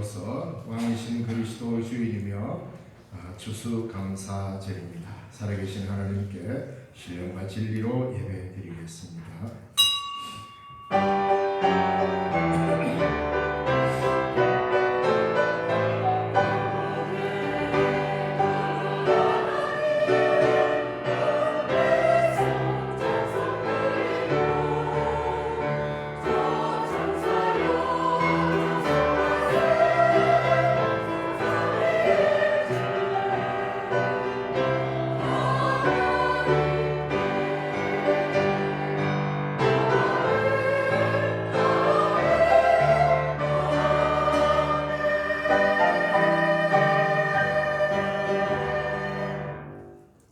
주님으로서 왕이신 그리스도 주일이며 추수감사절입니다. 살아계신 하나님께 신령과 진리로 예배드리겠습니다.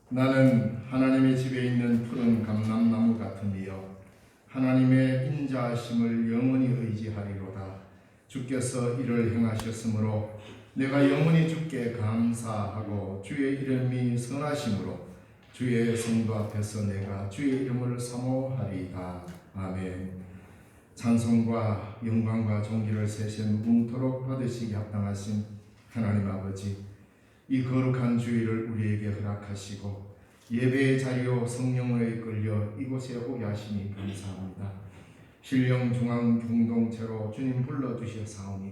나는 하나님의 집에 있는 푸른 감람나무 같으니여 하나님의 인자하심을 영원히 의지하리로다. 주께서 이를 행하셨으므로 내가 영원히 주께 감사하고 주의 이름이 선하심으로 주의 성도 앞에서 내가 주의 이름을 사모하리이다. 아멘. 찬송과 영광과 존귀를 세세 무궁토록 받으시기 합당하신 하나님 아버지, 이 거룩한 주일을 우리에게 허락하시고 예배의 자리요 성령으로 이끌려 이곳에 오게 하시니 감사합니다. 신령 중앙 공동체로 주님 불러주셨사오니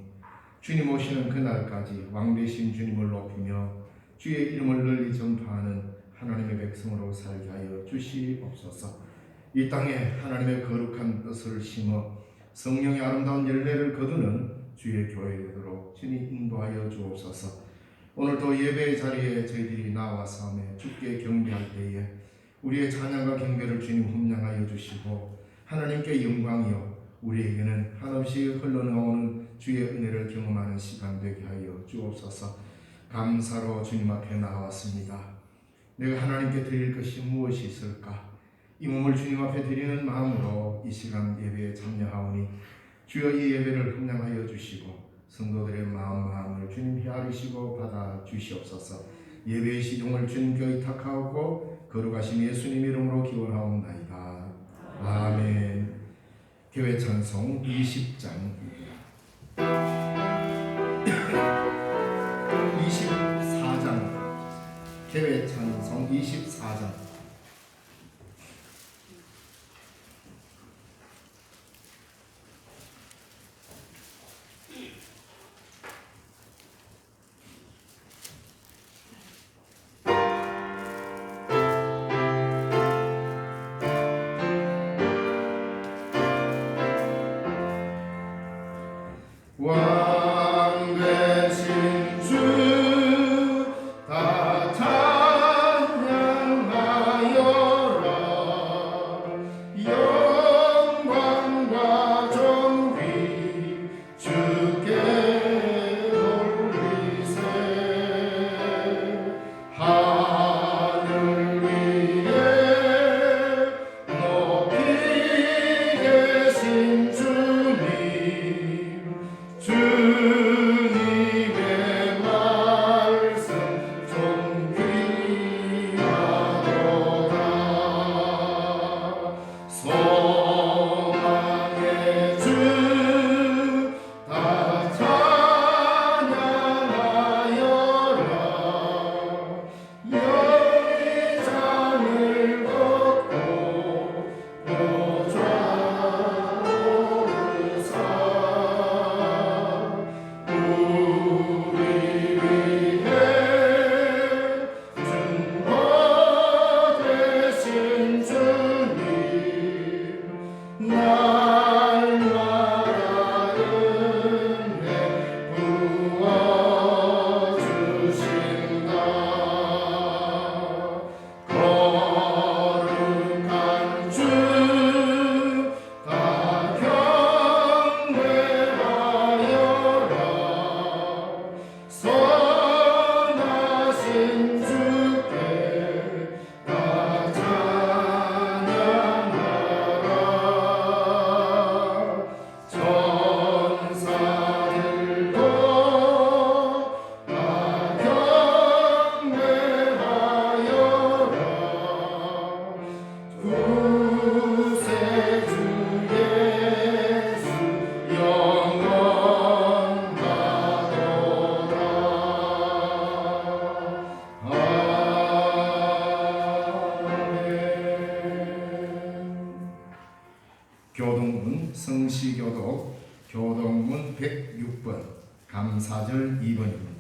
주님 오시는 그날까지 왕되신 주님을 높이며 주의 이름을 널리 전파하는 하나님의 백성으로 살게 하여 주시옵소서. 이 땅에 하나님의 거룩한 뜻을 심어 성령의 아름다운 열매를 거두는 주의 교회 되도록 주님 인도하여 주옵소서. 오늘도 예배의 자리에 저희들이 나와서 주께 경배할 때에 우리의 찬양과 경배를 주님 흠량하여 주시고 하나님께 영광이요 우리에게는 한없이 흘러나오는 주의 은혜를 경험하는 시간 되게 하여 주옵소서. 감사로 주님 앞에 나왔습니다. 내가 하나님께 드릴 것이 무엇이 있을까? 이 몸을 주님 앞에 드리는 마음으로 이 시간 예배에 참여하오니 주여 이 예배를 흠량하여 주시고 성도들의 마음을 주님 헤아리시고 받아 주시옵소서. 예배의 시종을 주님께 의탁하고 거룩하신 예수님 이름으로 기원하옵나이다. 아멘. 교회 찬송 20장입니다. 24장 교회 찬송 24장. 왕 되신 주 다 찬양하여라. 영광과 존귀 주께 돌리세. 하늘 위에 높이 계신 주님, 주님의 말씀 존귀하도다. 소망의 주 다 찬양하여라. 여의장을 걷고 보좌로 오르사 우리 위해 증거 되신 주님, 교동문 성시교독 교동문 106번 감사절 2번입니다.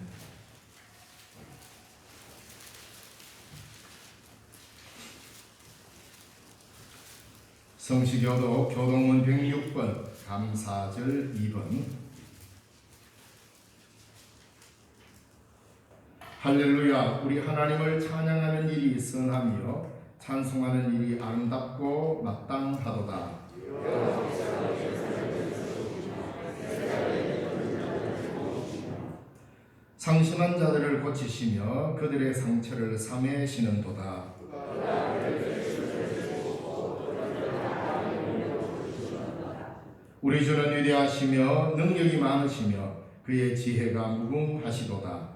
성시교독 교동문 106번 감사절 2번. 할렐루야. 우리 하나님을 찬양하는 일이 선하며 찬송하는 일이 아름답고 마땅하도다. 상심한 자들을 고치시며 그들의 상처를 사매시는도다. 우리 주는 위대하시며 능력이 많으시며 그의 지혜가 무궁하시도다.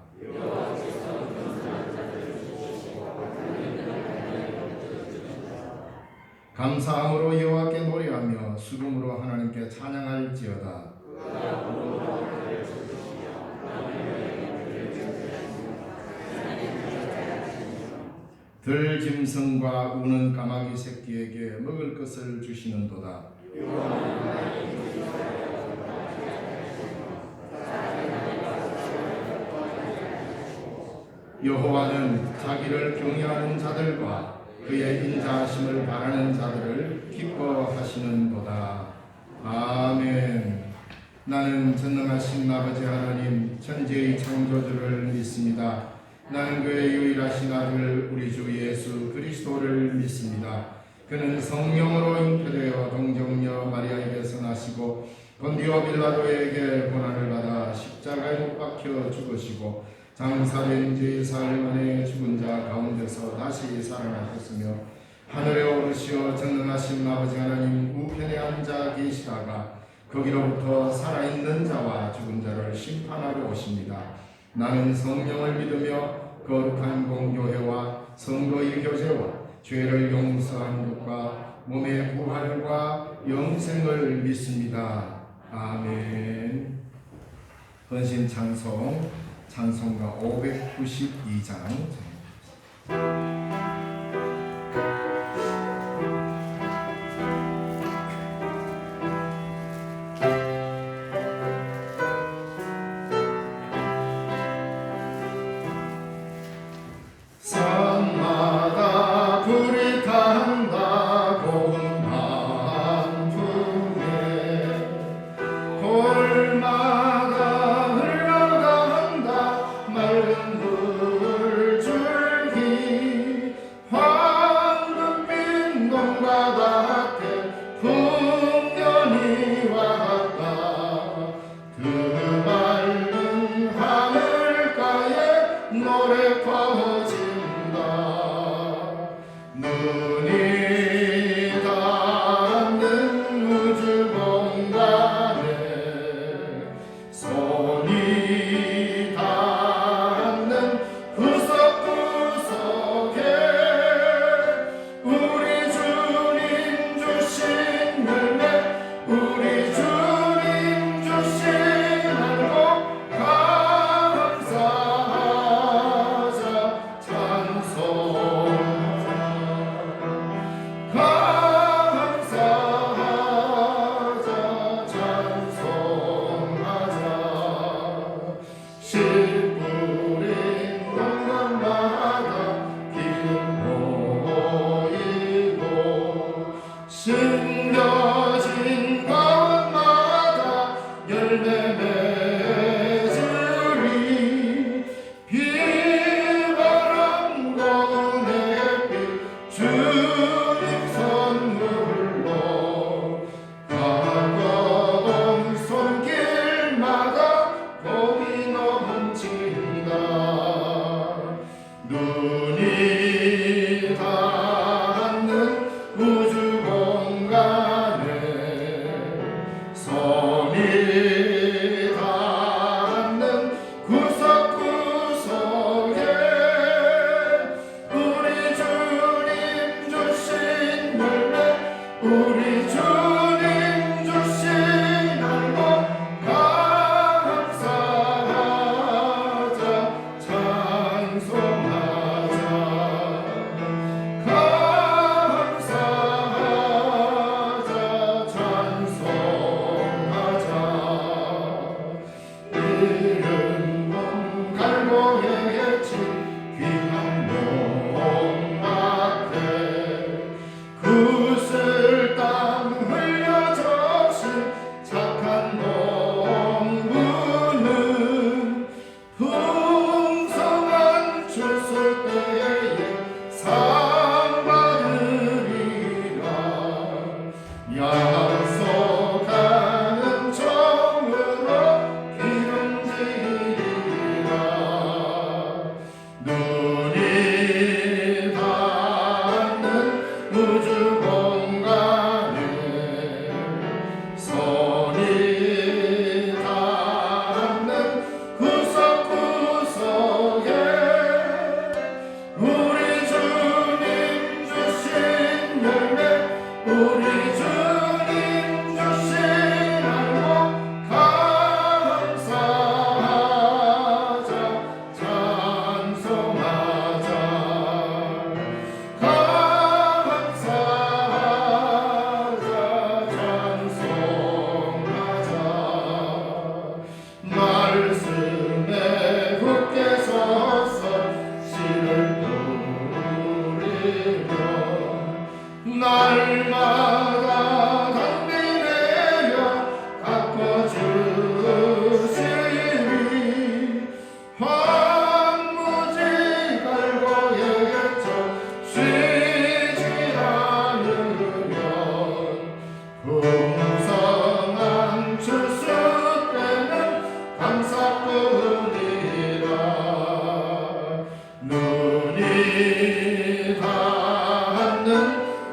감사함으로 여호와께 노래하며 수금으로 하나님께 찬양할지어다. 들짐승과 우는 까마귀 새끼에게 먹을 것을 주시는도다. 여호와는 자기를 경외하는 자들과 그의 인자하심을 바라는 자들을 기뻐하시는도다. 아멘. 나는 전능하신 아버지 하나님 천지의 창조주를 믿습니다. 나는 그의 유일하신 아들 우리 주 예수 그리스도를 믿습니다. 그는 성령으로 잉태되어 동정녀 마리아에게서 나시고 본디오 빌라도에게 고난을 받아 십자가에 못 박혀 죽으시고 장사된 지 사흘 만에 죽은 자 가운데서 다시 살아나셨으며 하늘에 오르시어 전능하신 아버지 하나님 우편에 앉아 계시다가 거기로부터 살아있는 자와 죽은 자를 심판하러 오십니다. 나는 성령을 믿으며 거룩한 공교회와 성도의 교제와 죄를 용서하는 것과 몸의 부활과 영생을 믿습니다. 아멘. 헌신 찬송 찬송가 592장. 산마다 불이 탄다 고운 밤중에 돌마다 흘러간다 맑은 물줄기 황금빛 농가밭에 풍년이 왔다. 그 맑은 하늘가에 노래 퍼진다. 눈이 닿는 우주 공간에 손이 닿는 구석구석에 우리 주님 주신 열매 우리 주님 주신 알고 감사하자. 찬송하자 감사하자 찬송하자. 씨 뿌린 농간마다 기름 보이고 심겨진 과원마다 열매 맺으리. 비바람 고운 햇빛 주님 선물로 가까운 손길마다 복이 넘친다. 눈이 닿는 우주 공간에 손이 닿는 구석구석에 우리 주님 주신 열매 우리 주님 주신 알고 감사하자. 찬송하자 감사하자. 찬송하자. 약속하는 정으로 기름지리라. 눈이 닿는 우주 공간에 손이 닿는 구석구석에 우리 주님 주신 열매, 우리 주님 주신 알복 감사하자, 찬송하자. 감사하자, 찬송하자. 말씀에 굳게 서서 씨를 뿌리며 날마다 단비 내려 가꿔주시니 황무지 갈고 예쳐 쉬지 않으면 풍성한 추수 때는 감사뿐이라. 눈이 닿는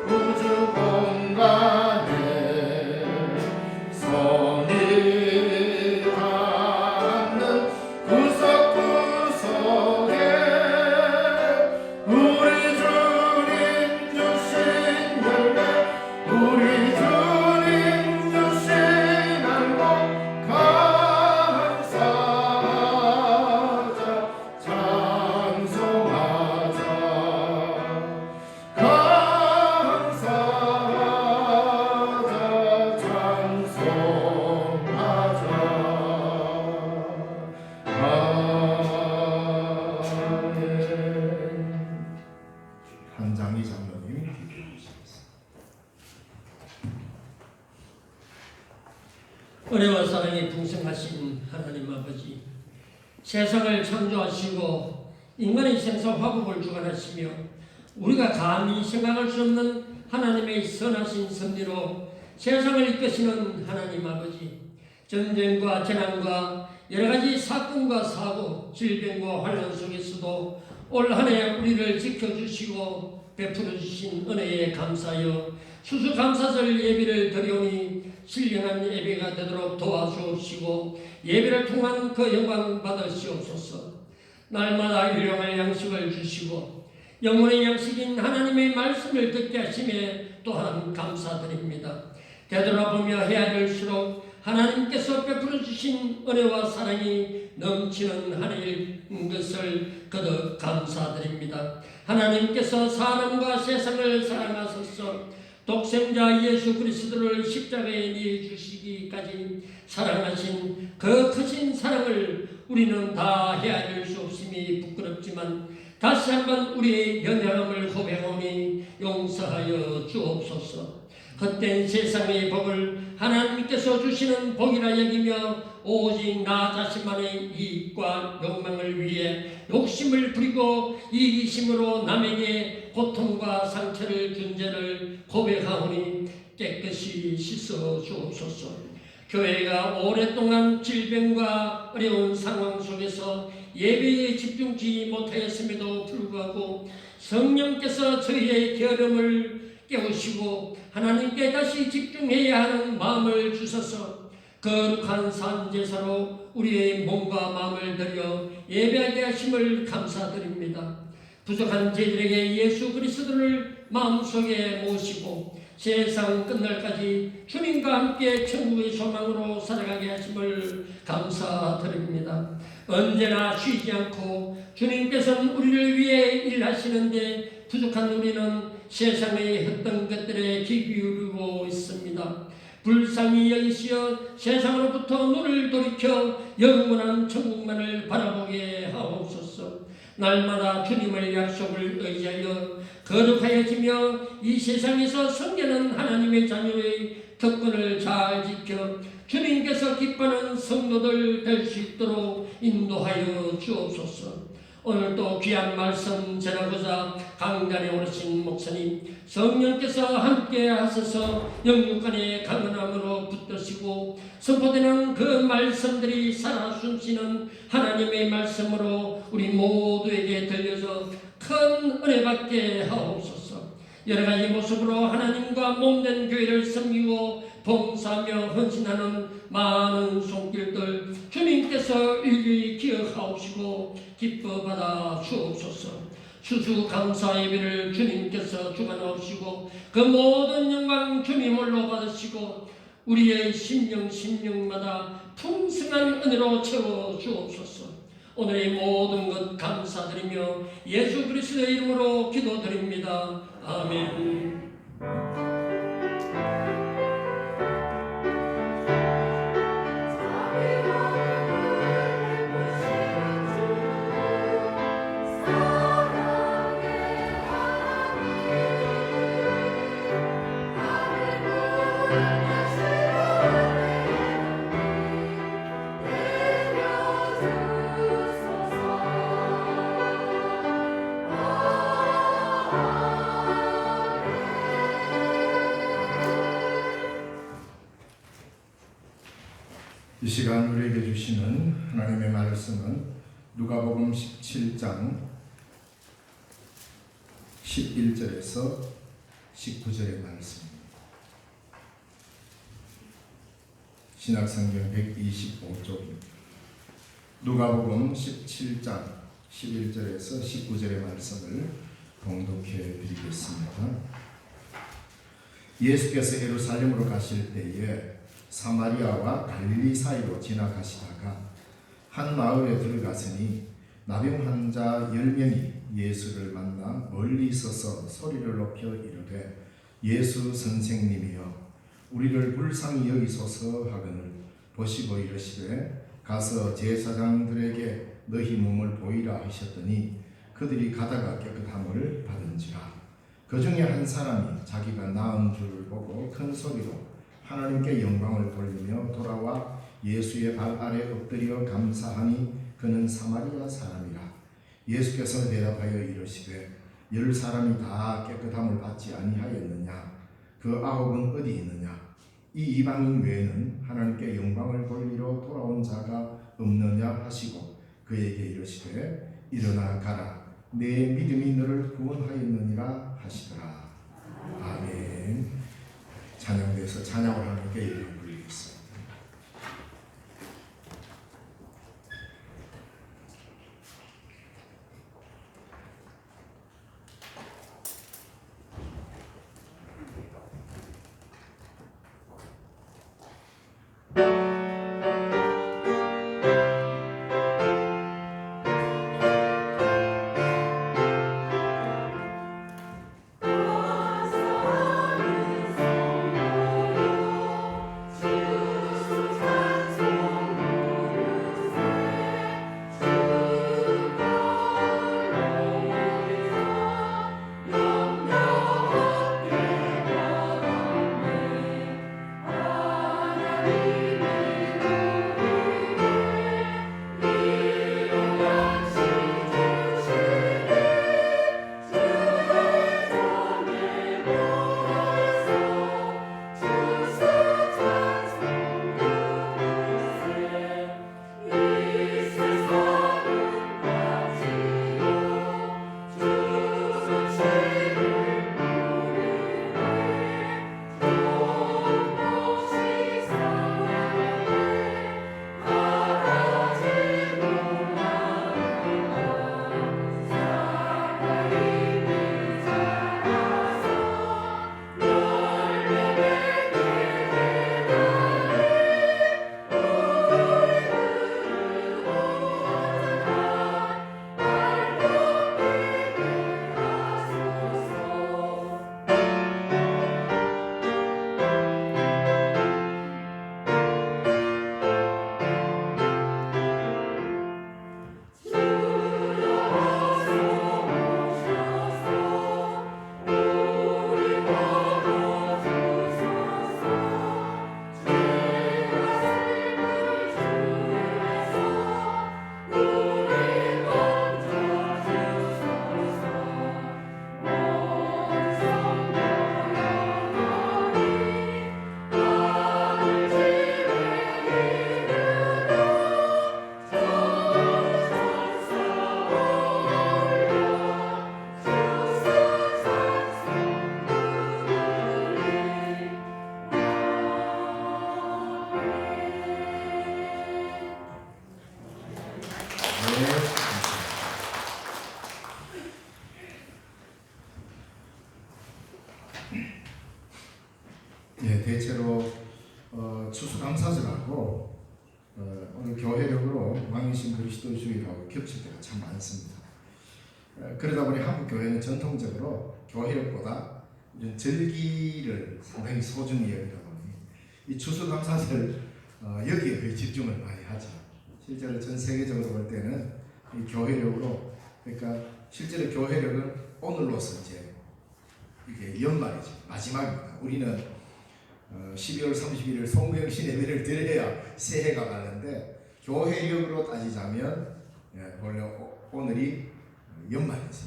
우주 공간에 손이 닿는 구석구석에 우리 주님 주신 열매, 우리 주님 주신 알복 감사하자, 찬송하자. 감사하자, 찬송하자. 아멘. 한장희 장로님 기도해 주시겠습니다. 은혜와 사랑이 풍성하신 하나님 아버지, 세상을 창조하시고 인간의 생사 화복을 주관하시며 우리가 감히 생각할 수 없는 하나님의 선하신 섭리로 세상을 이끄시는 하나님 아버지, 전쟁과 재난과 여러가지 사건과 사고, 질병과 환난 속에서도 올 한 해 우리를 지켜주시고 베풀어 주신 은혜에 감사하여 수수감사절 예배를 드려오니 신령한 예배가 되도록 도와주옵시고 예배를 통한 그 영광 받으시옵소서. 날마다 일용할 양식을 주시고 영혼의 양식인 하나님의 말씀을 듣게 하심에 또한 감사드립니다. 되돌아보며 헤아릴수록 하나님께서 베풀어 주신 은혜와 사랑이 넘치는 한 해일 것을 거듭 감사드립니다. 하나님께서 사람과 세상을 사랑하셔서 독생자 예수 그리스도를 십자가에 내주시기까지 사랑하신 그 크신 사랑을 우리는 다 헤아릴 수 없음이 부끄럽지만 다시 한번 우리의 연약함을 고백하오니 용서하여 주옵소서. 헛된 세상의 복을 하나님께서 주시는 복이라 여기며 오직 나 자신만의 이익과 욕망을 위해 욕심을 부리고 이기심으로 남에게 고통과 상처를 준 죄를 고백하오니 깨끗이 씻어 주옵소서. 교회가 오랫동안 질병과 어려운 상황 속에서 예배에 집중치 못하였음에도 불구하고 성령께서 저희의 게으름을 깨우시고 하나님께 다시 집중해야 하는 마음을 주셔서 거룩한 산제사로 우리의 몸과 마음을 들여 예배하게 하심을 감사드립니다. 부족한 저희들에게 예수 그리스도를 마음속에 모시고 세상 끝날까지 주님과 함께 천국의 소망으로 살아가게 하심을 감사드립니다. 언제나 쉬지 않고 주님께서는 우리를 위해 일하시는데 부족한 우리는 세상의 어떤 것들에 귀 기울이고 있습니다. 불쌍히 여기시어 세상으로부터 눈을 돌이켜 영원한 천국만을 바라보게 하옵소서. 날마다 주님의 약속을 의지하여 거룩하여지며 이 세상에서 섬기는 하나님의 자녀의 특권을 잘 지켜 주님께서 기뻐하는 성도들 될 수 있도록 인도하여 주옵소서. 오늘도 귀한 말씀 전하고자 강단에 오르신 목사님 성령께서 함께 하셔서 영육간의 강건함으로 붙드시고 선포되는 그 말씀들이 살아 숨쉬는 하나님의 말씀으로 우리 모두에게 들려서 큰 은혜 받게 하옵소서. 여러가지 모습으로 하나님과 몸된 교회를 섬기고 봉사하며 헌신하는 많은 손길들 주님께서 일일이 기억하옵시고 기뻐 받아 주옵소서. 수수감사 예배를 주님께서 주관하옵시고 그 모든 영광 주님홀로 받으시고 우리의 심령마다 풍성한 은혜로 채워 주옵소서. 오늘의 모든 것 감사드리며 예수 그리스도의 이름으로 기도드립니다. 아멘. 이 시간 우리에게 주시는 하나님의 말씀은 누가복음 17장 11절에서 19절의 말씀입니다. 신약성경 125쪽입니다. 누가복음 17장 11절에서 19절의 말씀을 봉독해 드리겠습니다. 예수께서 예루살렘으로 가실 때에 사마리아와 갈릴리 사이로 지나가시다가 한 마을에 들어가시니 나병 환자 10명이 예수를 만나 멀리 서서 소리를 높여 이르되 예수 선생님이여 우리를 불쌍히 여기소서 하거늘 보시고 이르시되 가서 제사장들에게 너희 몸을 보이라 하셨더니 그들이 가다가 깨끗함을 받은지라. 그 중에 한 사람이 자기가 나은 줄을 보고 큰 소리로 하나님께 영광을 돌리며 돌아와 예수의 발 아래 엎드려 감사하니 그는 사마리아 사람이라. 예수께서 대답하여 이르시되 10사람이 다 깨끗함을 받지 아니하였느냐? 그 9은 어디 있느냐? 이 이방인 외에는 하나님께 영광을 돌리러 돌아온 자가 없느냐 하시고 그에게 이르시되 일어나 가라. 내 믿음이 너를 구원하였느니라 하시더라. 아멘. 찬양대에서 찬양을 하나님께 이름 부르겠습니다. 주 대체로 추수감사절하고 오늘 교회력으로 왕이신 그리스도 주일하고 겹칠 때가 참 많습니다. 그러다 보니 한국 교회는 전통적으로 교회력보다 이런 절기를 상당히 소중히 여기다 보니 이 추수감사절 여기에 거의 집중을 많이 하죠. 실제로 전 세계적으로 볼 때는 이 교회력으로, 그러니까 실제로 교회력은 오늘로서 이제 이게 연말이죠. 마지막입니다. 우리는 12월 31일 송구영신 예배를 드려야 새해가 가는데 교회력으로 따지자면 원래 오늘이 연말이지.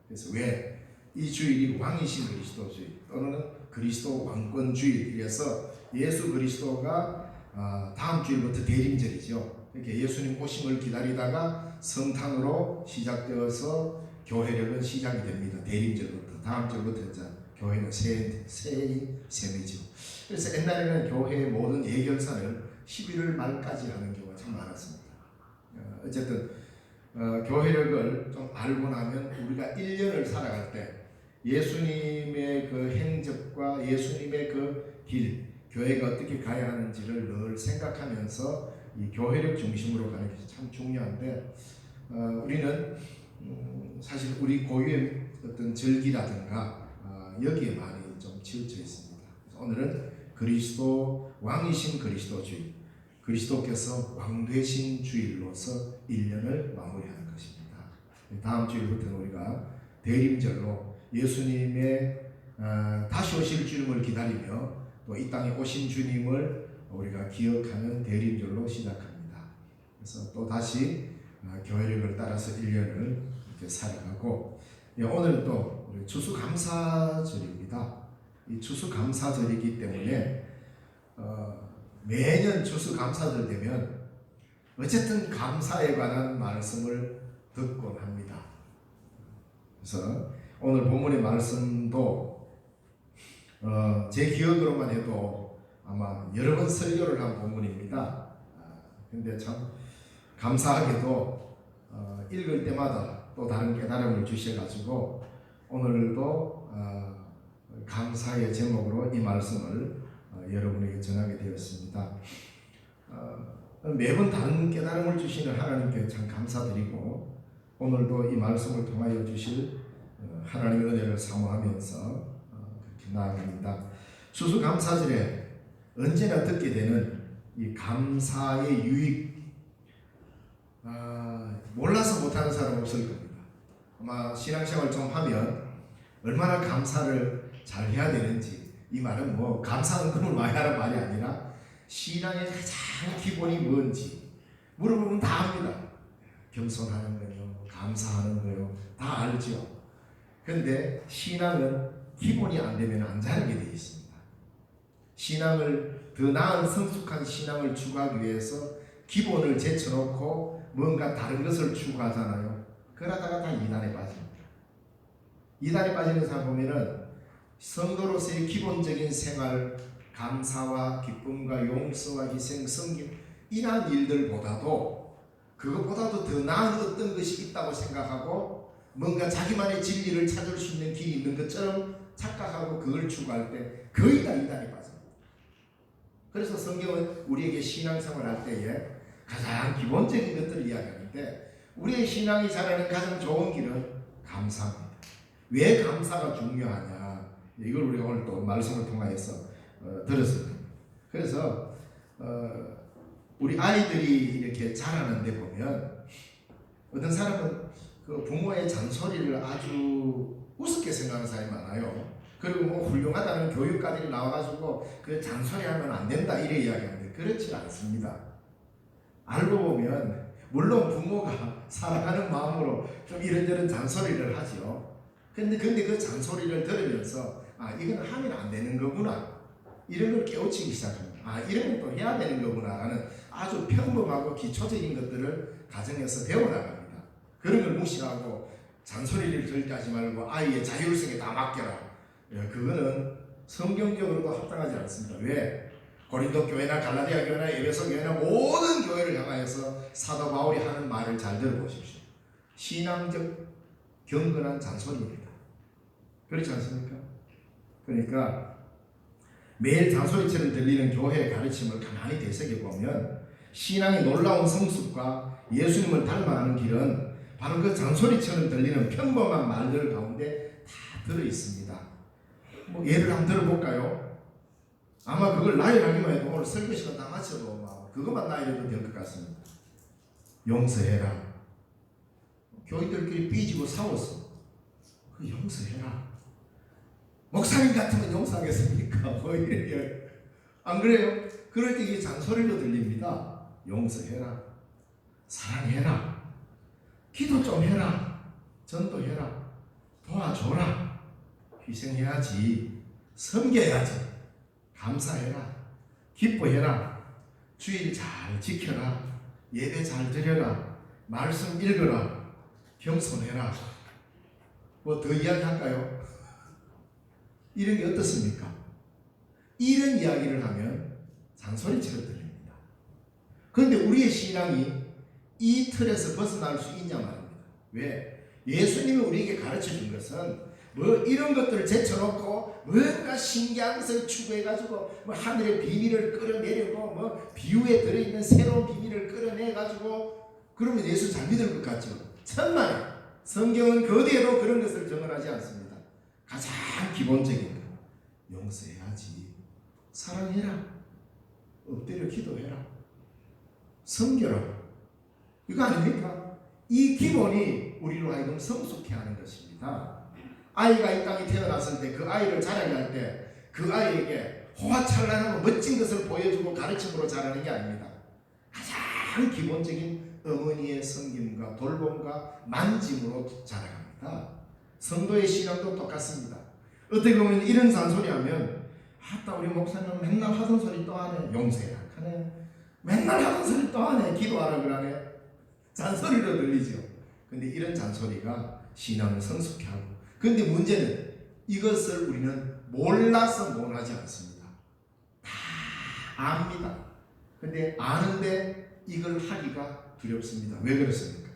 그래서 왜 이 주일이 왕이신 그리스도 주일 또는 그리스도 왕권 주일이라서 예수 그리스도가 다음 주일부터 대림절이죠. 이렇게 예수님 오심을 기다리다가 성탄으로 시작되어서 교회력은 시작이 됩니다. 대림절부터 다음 주부터 이제 교회는 새해인 셈이죠. 그래서 옛날에는 교회의 모든 예결사를 11월 말까지 하는 경우가 참 많았습니다. 어쨌든 교회력을 좀 알고 나면 우리가 1년을 살아갈 때 예수님의 그 행적과 예수님의 그 길, 교회가 어떻게 가야 하는지를 늘 생각하면서 이 교회력 중심으로 가는 것이 참 중요한데 우리는 사실 우리 고유의 어떤 절기라든가 여기에 많이 좀 치우쳐 있습니다. 오늘은 그리스도 왕이신 그리스도 주일, 그리스도께서 왕 되신 주일로서 1년을 마무리하는 것입니다. 다음 주일부터는 우리가 대림절로 예수님의 다시 오실 주님을 기다리며 또 이 땅에 오신 주님을 우리가 기억하는 대림절로 시작합니다. 그래서 또 다시 교회력을 따라서 1년을 이렇게 살아가고, 오늘 또 우리 추수감사절입니다. 이 추수감사절이기 때문에 매년 추수감사절 되면 어쨌든 감사에 관한 말씀을 듣곤 합니다. 그래서 오늘 본문의 말씀도 제 기억으로만 해도 아마 여러 번 설교를 한 본문입니다. 근데 참 감사하게도 읽을 때마다 또 다른 깨달음을 주셔가지고 오늘도 감사의 제목으로 이 말씀을 여러분에게 전하게 되었습니다. 매번 다른 깨달음을 주시는 하나님께 참 감사드리고 오늘도 이 말씀을 통하여 주실 하나님의 은혜를 사모하면서 그렇게 나아갑니다. 추수감사절에 언제나 듣게 되는 이 감사의 유익, 몰라서 못하는 사람 없을 겁니다. 아마 신앙생활 좀 하면 얼마나 감사를 잘 해야 되는지, 이 말은 뭐 감사헌금을 많이 하는 말이 아니라 신앙의 가장 기본이 뭔지 물어보면 다 압니다. 겸손하는 거요, 감사하는 거요, 다 알죠. 그런데 신앙은 기본이 안 되면 안 자라게 되어 있습니다. 신앙을 더 나은 성숙한 신앙을 추구하기 위해서 기본을 제쳐놓고 뭔가 다른 것을 추구하잖아요. 그러다가 다 이단에 빠집니다. 이단에 빠지는 사람 보면은 성도로서의 기본적인 생활, 감사와 기쁨과 용서와 희생, 섬김 이러한 일들보다도 그것보다도 더 나은 어떤 것이 있다고 생각하고 뭔가 자기만의 진리를 찾을 수 있는 길이 있는 것처럼 착각하고 그걸 추구할 때 거의 다 이단에 빠집니다. 그래서 성경은 우리에게 신앙생활 할 때에 가장 기본적인 것들을 이야기하는데 우리의 신앙이 자라는 가장 좋은 길은 감사입니다. 왜 감사가 중요하냐, 이걸 우리가 오늘 또 말씀을 통하여서 들었습니다. 그래서 우리 아이들이 이렇게 자라는데 보면 어떤 사람은 그 부모의 잔소리를 아주 우습게 생각하는 사람이 많아요. 그리고 뭐 훌륭하다는 교육까지 나와가지고 그 잔소리하면 안 된다 이래 이야기하는데 그렇지 않습니다. 알고 보면 물론 부모가 사랑하는 마음으로 좀 이런저런 잔소리를 하죠. 근데 그 잔소리를 들으면서 이건 하면 안 되는 거구나, 이런 걸 깨우치기 시작합니다. 이런 건 또 해야 되는 거구나 라는 아주 평범하고 기초적인 것들을 가정에서 배워나갑니다. 그런 걸 무시하고 잔소리를 절대 하지 말고 아이의 자율성에 다 맡겨라, 그거는 성경적으로도 합당하지 않습니다. 왜? 고린도 교회나 갈라디아 교회나 에베소 교회나 모든 교회를 향하여서 사도 바울이 하는 말을 잘 들어보십시오. 신앙적 경건한 잔소리입니다. 그렇지 않습니까? 그러니까 매일 잔소리처럼 들리는 교회의 가르침을 가만히 되새겨보면 신앙의 놀라운 성숙과 예수님을 닮아가는 길은 바로 그 잔소리처럼 들리는 평범한 말들 가운데 다 들어있습니다. 뭐 예를 한번 들어볼까요? 아마 그걸 나열하기만 해도 오늘 설교 시간 다 마쳐도 막 그것만 나열해도 될 것 같습니다. 용서해라. 교인들끼리 삐지고 싸웠어. 그 용서해라. 목사님 같으면 용서하겠습니까? 뭐 이래요. 안 그래요? 그럴 때 이게 잔소리로 들립니다. 용서해라. 사랑해라. 기도 좀 해라. 전도해라. 도와줘라. 희생해야지. 섬겨야지. 감사해라. 기뻐해라. 주일 잘 지켜라. 예배 잘 드려라. 말씀 읽어라. 겸손해라. 뭐 더 이야기할까요? 이런 게 어떻습니까? 이런 이야기를 하면 잔소리처럼 들립니다. 그런데 우리의 신앙이 이 틀에서 벗어날 수 있냐 말입니다. 왜? 예수님이 우리에게 가르쳐 준 것은 뭐 이런 것들을 제쳐놓고 뭔가 신기한 것을 추구해가지고 뭐 하늘의 비밀을 끌어내려고 뭐 비유에 들어있는 새로운 비밀을 끌어내가지고 그러면 예수 잘 믿을 것 같죠? 천만에 성경은 그대로 그런 것을 정언하지 않습니다. 가장 기본적인 것, 용서해야지, 사랑해라, 엎드려 기도해라, 섬겨라. 이거 아닙니까? 이 기본이 우리로 하여금 성숙해 하는 것입니다. 아이가 이 땅에 태어났을 때 그 아이를 자라게 할 때 그 아이에게 호화찬란하고 멋진 것을 보여주고 가르침으로 자라는 게 아닙니다. 가장 기본적인 어머니의 섬김과 돌봄과 만짐으로 자라갑니다. 성도의 신앙도 똑같습니다. 어떻게 보면 이런 잔소리하면 아따 우리 목사님 맨날 하던 소리 또 하네. 용서해라 하네. 맨날 하던 소리 또 하네. 기도하라 그러네. 잔소리로 들리죠. 근데 이런 잔소리가 신앙을 성숙해 하고, 근데 문제는 이것을 우리는 몰라서 못하지 않습니다. 다 압니다. 근데 아는데 이걸 하기가 두렵습니다. 왜 그렇습니까?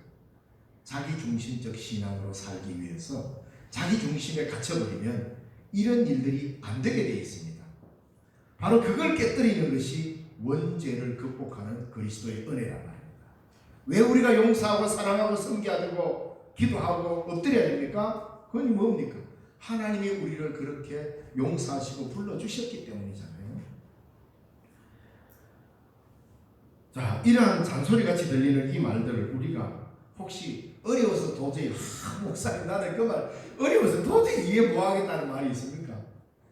자기 중심적 신앙으로 살기 위해서 자기 중심에 갇혀버리면 이런 일들이 안 되게 되어 있습니다. 바로 그걸 깨뜨리는 것이 원죄를 극복하는 그리스도의 은혜란 말입니다. 왜 우리가 용서하고 사랑하고 섬겨야 되고 기도하고 엎드려야 됩니까? 그건 뭡니까? 하나님이 우리를 그렇게 용서하시고 불러주셨기 때문이잖아요. 자, 이러한 잔소리같이 들리는 이 말들을 우리가 혹시 어려워서 도저히 목사님 나는 그 말 어려워서 도저히 이해 못하겠다는 말이 있습니까?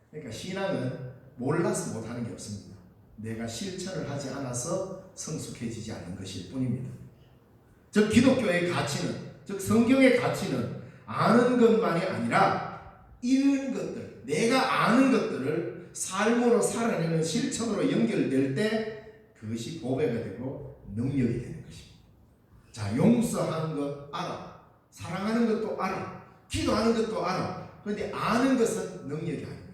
그러니까 신앙은 몰라서 못하는 게 없습니다. 내가 실천을 하지 않아서 성숙해지지 않는 것일 뿐입니다. 즉 기독교의 가치는, 즉 성경의 가치는 아는 것만이 아니라 이런 것들, 내가 아는 것들을 삶으로 살아내는 실천으로 연결될 때 그것이 보배가 되고 능력이 되는 것입니다. 자, 용서하는 것 알아. 사랑하는 것도 알아. 기도하는 것도 알아. 그런데 아는 것은 능력이 아닙니다.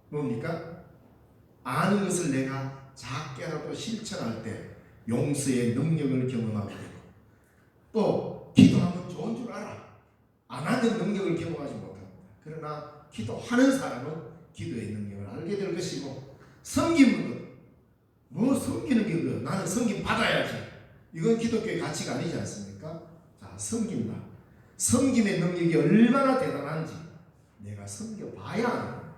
뭡니까? 아는 것을 내가 작게라도 실천할 때 용서의 능력을 경험하게 되고, 또 기도하면 좋은 줄 알아. 안 하는 능력을 경험하지 못합니다. 그러나 기도하는 사람은 기도의 능력을 알게 될 것이고, 섬기는 것, 뭐 섬기는 게 뭐야? 나는 섬김 받아야지. 이건 기독교의 가치가 아니지 않습니까? 자, 섬긴다. 섬김의 능력이 얼마나 대단한지 내가 섬겨봐야 하는 거예요.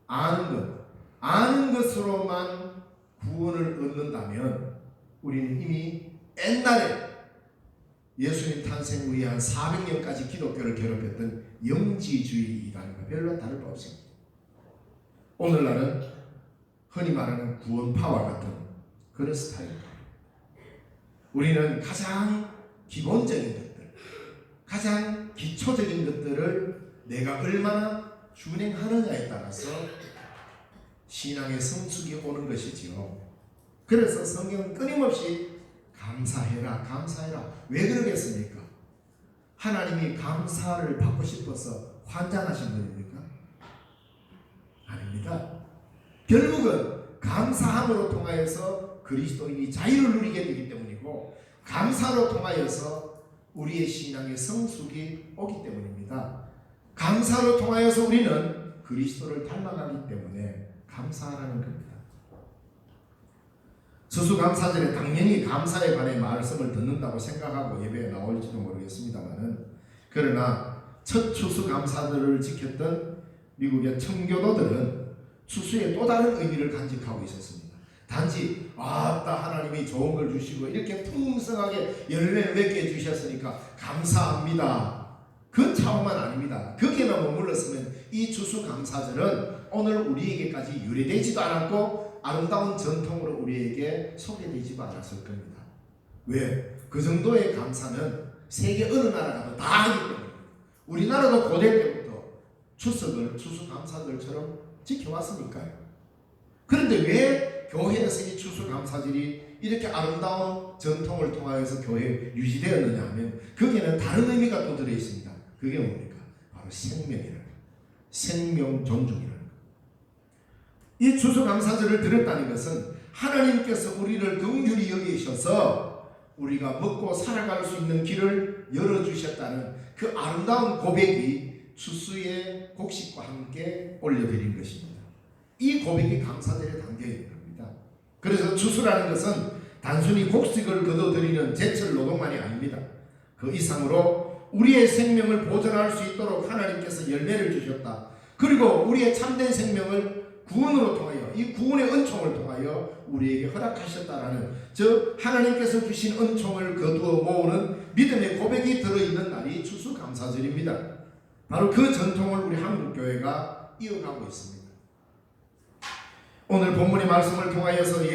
아는 것, 아는 것으로만 구원을 얻는다면 우리는 이미 옛날에 예수님 탄생 후에 한 400년까지 기독교를 괴롭혔던 영지주의 이단과 별로 다를 바 없습니다. 오늘날은 흔히 말하는 구원파와 같은 그런 스타일입니다. 우리는 가장 기본적인 것들, 가장 기초적인 것들을 내가 얼마나 준행하느냐에 따라서 신앙의 성숙이 오는 것이지요. 그래서 성경은 끊임없이 감사해라, 감사해라. 왜 그러겠습니까? 하나님이 감사를 받고 싶어서 환장하신 분입니까? 아닙니다. 결국은 감사함으로 통하여서 그리스도인이 자유를 누리게 되기 때문이고, 감사로 통하여서 우리의 신앙의 성숙이 오기 때문입니다. 감사로 통하여서 우리는 그리스도를 닮아가기 때문에 감사하라는 겁니다. 추수감사절에 당연히 감사에 관해 말씀을 듣는다고 생각하고 예배에 나올지도 모르겠습니다만은, 그러나 첫 추수감사절을 지켰던 미국의 청교도들은 추수에 또 다른 의미를 간직하고 있었습니다. 단지 아따 하나님이 좋은 걸 주시고 이렇게 풍성하게 열매를 맺게 해주셨으니까 감사합니다, 그 차원만 아닙니다. 거기에만 머물렀으면 이 추수감사절은 오늘 우리에게까지 유래되지도 않았고 아름다운 전통으로 우리에게 소개되지도 않았을 겁니다. 왜? 그 정도의 감사는 세계 어느 나라 가도 다 하기 때문에. 우리나라도 고대 때부터 추석을 추수감사절처럼 지켜왔으니까요. 그런데 왜 교회에서 이 추수감사절이 이렇게 아름다운 전통을 통하여서 교회에 유지되었느냐 하면 거기에는 다른 의미가 또 들어있습니다. 그게 뭡니까? 바로 생명이라는 거예요. 생명 존중이라는 거예요. 이 추수감사절을 드렸다는 것은 하나님께서 우리를 긍휼히 여기셔서 우리가 먹고 살아갈 수 있는 길을 열어주셨다는 그 아름다운 고백이 추수의 곡식과 함께 올려드린 것입니다. 이 고백이 감사절에 담겨있는 겁니다. 그래서 추수라는 것은 단순히 곡식을 거둬들이는 제철 노동만이 아닙니다. 그 이상으로 우리의 생명을 보존할 수 있도록 하나님께서 열매를 주셨다. 그리고 우리의 참된 생명을 구원으로 통하여, 이 구원의 은총을 통하여 우리에게 허락하셨다라는, 즉 하나님께서 주신 은총을 거두어 모으는 믿음의 고백이 들어있는 날이 추수감사절입니다. 바로 그 전통을 우리 한국교회가 이어가고 있습니다. 오늘 본문의 말씀을 통하여서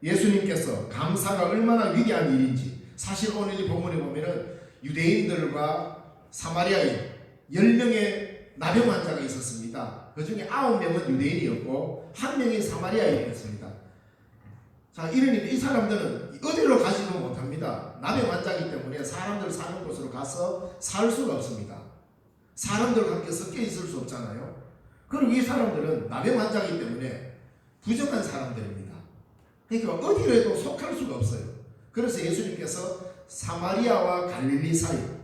예수님께서 감사가 얼마나 위대한 일인지, 사실 오늘 이 본문에 보면은 유대인들과 사마리아인 10명의 나병 환자가 있었습니다. 그 중에 9명은 유대인이었고 1명이 사마리아인이었습니다. 자, 이러니까 이 사람들은 어디로 가지도 못합니다. 나병 환자이기 때문에 사람들 사는 곳으로 가서 살 수가 없습니다. 사람들과 함께 섞여 있을 수 없잖아요. 그리고 이 사람들은 나병 환자이기 때문에 부정한 사람들입니다. 그러니까 어디로도 속할 수가 없어요. 그래서 예수님께서 사마리아와 갈릴리 사이가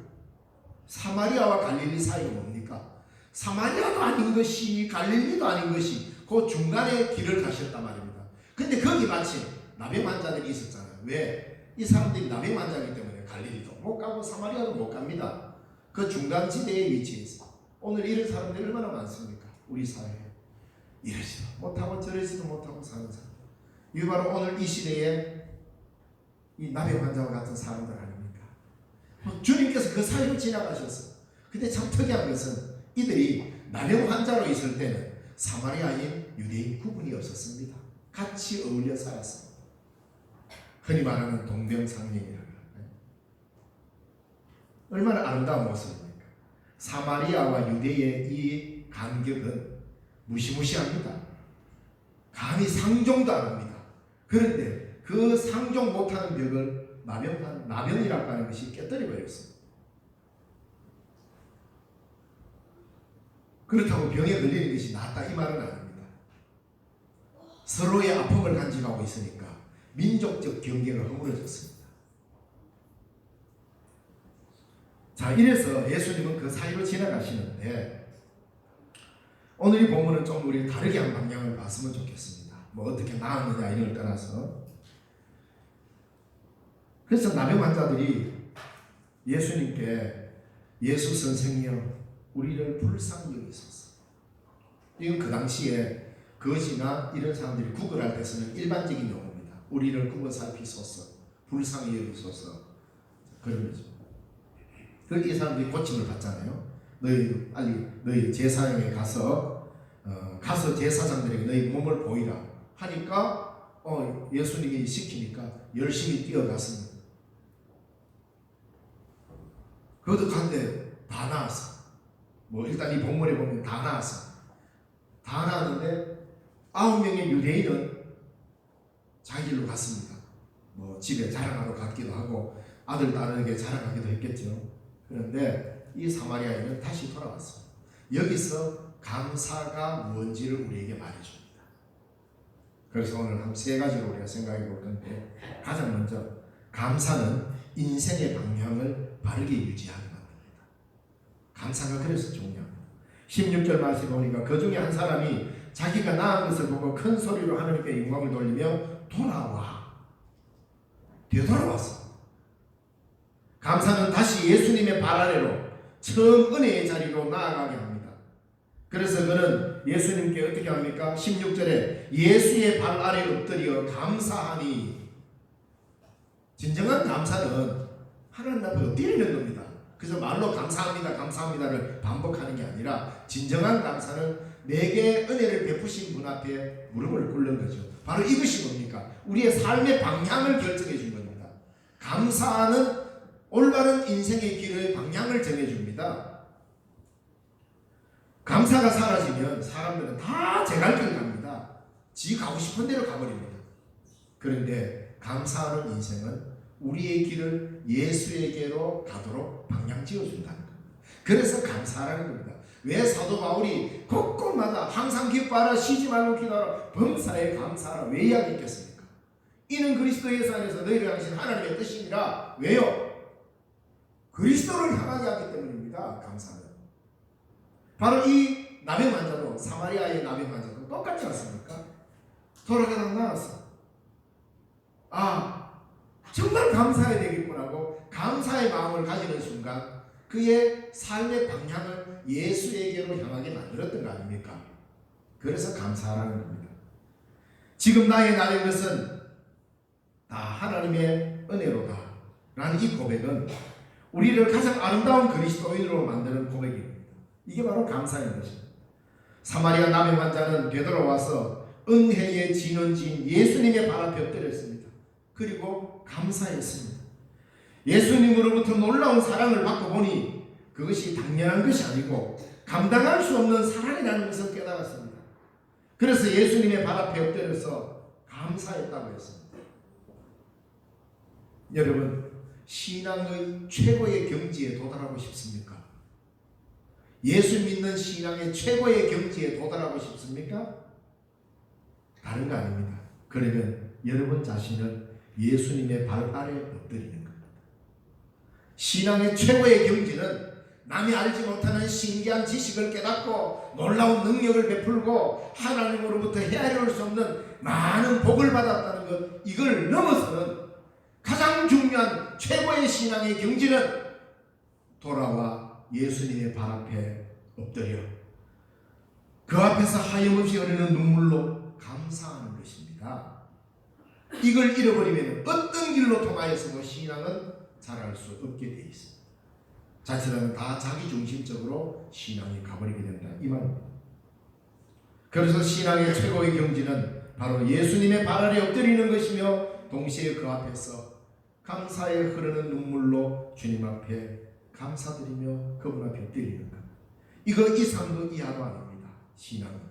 뭡니까? 사마리아도 아닌 것이 갈릴리도 아닌 것이 그 중간에 길을 가셨단 말입니다. 근데 거기 마침 나병 환자들이 있었잖아요. 왜? 이 사람들이 나병 환자이기 때문에 갈릴리도 못 가고 사마리아도 못 갑니다. 그 중간 지대에 위치해 있어요. 오늘 이런 사람들이 얼마나 많습니까? 우리 사회에. 이러지도 못하고 저러지도 못하고 사는 사람. 이 바로 오늘 이 시대에 이 나병 환자와 같은 사람들 아닙니까? 주님께서 그 사이로 지나가셨어요. 근데 참 특이한 것은 이들이 나병 환자로 있을 때는 사마리아인, 유대인 구분이 없었습니다. 같이 어울려 살았습니다. 흔히 말하는 동병상련이라는 거예요. 얼마나 아름다운 모습입니까? 사마리아와 유대의 이 간격은 무시무시합니다. 감히 상종도 안 합니다. 그런데 그 상종 못하는 벽을 나병이라고 하는 것이 깨뜨려버렸습니다. 그렇다고 병에 걸리는 것이 낫다 이 말은 아닙니다. 서로의 아픔을 간직하고 있으니까 민족적 경계가 허물어졌습니다. 자, 이래서 예수님은 그 사이로 지나가시는데 오늘 이 본문은 좀 우리 다르게 한 방향을 봤으면 좋겠습니다. 뭐 어떻게 나았느냐 이걸 떠나서. 그래서 나병 환자들이 예수님께 예수 선생이여 우리를 불쌍히 여기소서. 이건 그 당시에 거지나 이런 사람들이 구걸할 때 쓰는 일반적인 용어입니다. 우리를 구워 살피소서, 불쌍히 여기소서, 그런 거죠. 이 사람들이 고침을 받잖아요. 너희 제사장에 가서 제사장들에게 너희 몸을 보이라 하니까 예수님이 시키니까 열심히 뛰어갔습니다. 거듭한데 다 나왔어. 뭐 일단 이 본문에 보면 다 나왔어. 다 나왔는데 9명의 유대인은 자기 길로 갔습니다. 뭐 집에 자랑하러 갔기도 하고 아들 딸에게 자랑하기도 했겠죠. 그런데 이 사마리아인은 다시 돌아왔어요. 여기서 감사가 뭔지를 우리에게 말해줍니다. 그래서 오늘 한 세 가지로 우리가 생각해 볼 건데, 가장 먼저 감사는 인생의 방향을 바르게 유지하게 만듭니다. 감사가 그래서 중요합니다. 16절 말씀 보니까 그 중에 한 사람이 자기가 낳은 것을 보고 큰 소리로 하나님께 영광을 돌리며 되돌아왔어. 감사는 다시 예수님의 발 아래로 처음 은혜의 자리로 나아가게 합니다. 그래서 그는 예수님께 어떻게 합니까? 16절에 예수의 발 아래 엎드려 감사하니. 진정한 감사는 하나님 앞에 엎드리는 겁니다. 그래서 말로 감사합니다, 감사합니다를 반복하는 게 아니라 진정한 감사는 내게 은혜를 베푸신 분 앞에 무릎을 꿇는 거죠. 바로 이것이 뭡니까? 우리의 삶의 방향을 결정해 준 겁니다. 감사는 올바른 인생의 길의 방향을 정해줍니다. 감사가 사라지면 사람들은 다 제 갈 길 갑니다. 지 가고 싶은 대로 가버립니다. 그런데 감사하는 인생은 우리의 길을 예수에게로 가도록 방향 지어준다는 겁니다. 그래서 감사하라는 겁니다. 왜 사도 바울이 곳곳마다 항상 기뻐하라, 쉬지 말고 기도하라, 범사에 감사하라 왜 이야기했겠습니까? 이는 그리스도 예수 안에서 너희를 향하신 하나님의 뜻이니라. 왜요? 그리스도를 향하게 하기 때문입니다. 감사는. 바로 이 나병 환자도, 사마리아의 나병 환자도 똑같지 않습니까? 돌아가다 나왔어. 정말 감사해야 되겠구나 하고 감사의 마음을 가지는 순간 그의 삶의 방향을 예수에게로 향하게 만들었던 거 아닙니까? 그래서 감사하라는 겁니다. 지금 나의 나된 것은 다 하나님의 은혜로다 라는 이 고백은 우리를 가장 아름다운 그리스도인으로 만드는 고백입니다. 이게 바로 감사인 것입니다. 사마리아 나병 환자는 되돌아와서 은혜의 진원지인 예수님의 발 앞에 엎드렸습니다. 그리고 감사했습니다. 예수님으로부터 놀라운 사랑을 받고 보니 그것이 당연한 것이 아니고 감당할 수 없는 사랑이라는 것을 깨달았습니다. 그래서 예수님의 발 앞에 엎드려서 감사했다고 했습니다. 여러분, 신앙의 최고의 경지에 도달하고 싶습니까? 예수 믿는 신앙의 최고의 경지에 도달하고 싶습니까? 다른 거 아닙니다. 그러면 여러분 자신을 예수님의 발 아래 엎드리는 겁니다. 신앙의 최고의 경지는 남이 알지 못하는 신기한 지식을 깨닫고 놀라운 능력을 베풀고 하나님으로부터 헤아릴 수 없는 많은 복을 받았다는 것, 이걸 넘어서는 가장 중요한 최고의 신앙의 경지는 돌아와 예수님의 발 앞에 엎드려 그 앞에서 하염없이 흐르는 눈물로 감사하는 것입니다. 이걸 잃어버리면 어떤 길로 통하여서도 신앙은 자랄 수 없게 되어 있습니다. 자칫하면 다 자기중심적으로 신앙이 가버리게 된다, 이 말입니다. 그래서 신앙의 최고의 경지는 바로 예수님의 발 아래 엎드리는 것이며 동시에 그 앞에서 감사에 흐르는 눈물로 주님 앞에 감사드리며 그분 앞에 엎드리는 것. 이거 이상도 이하도 아닙니다. 신앙은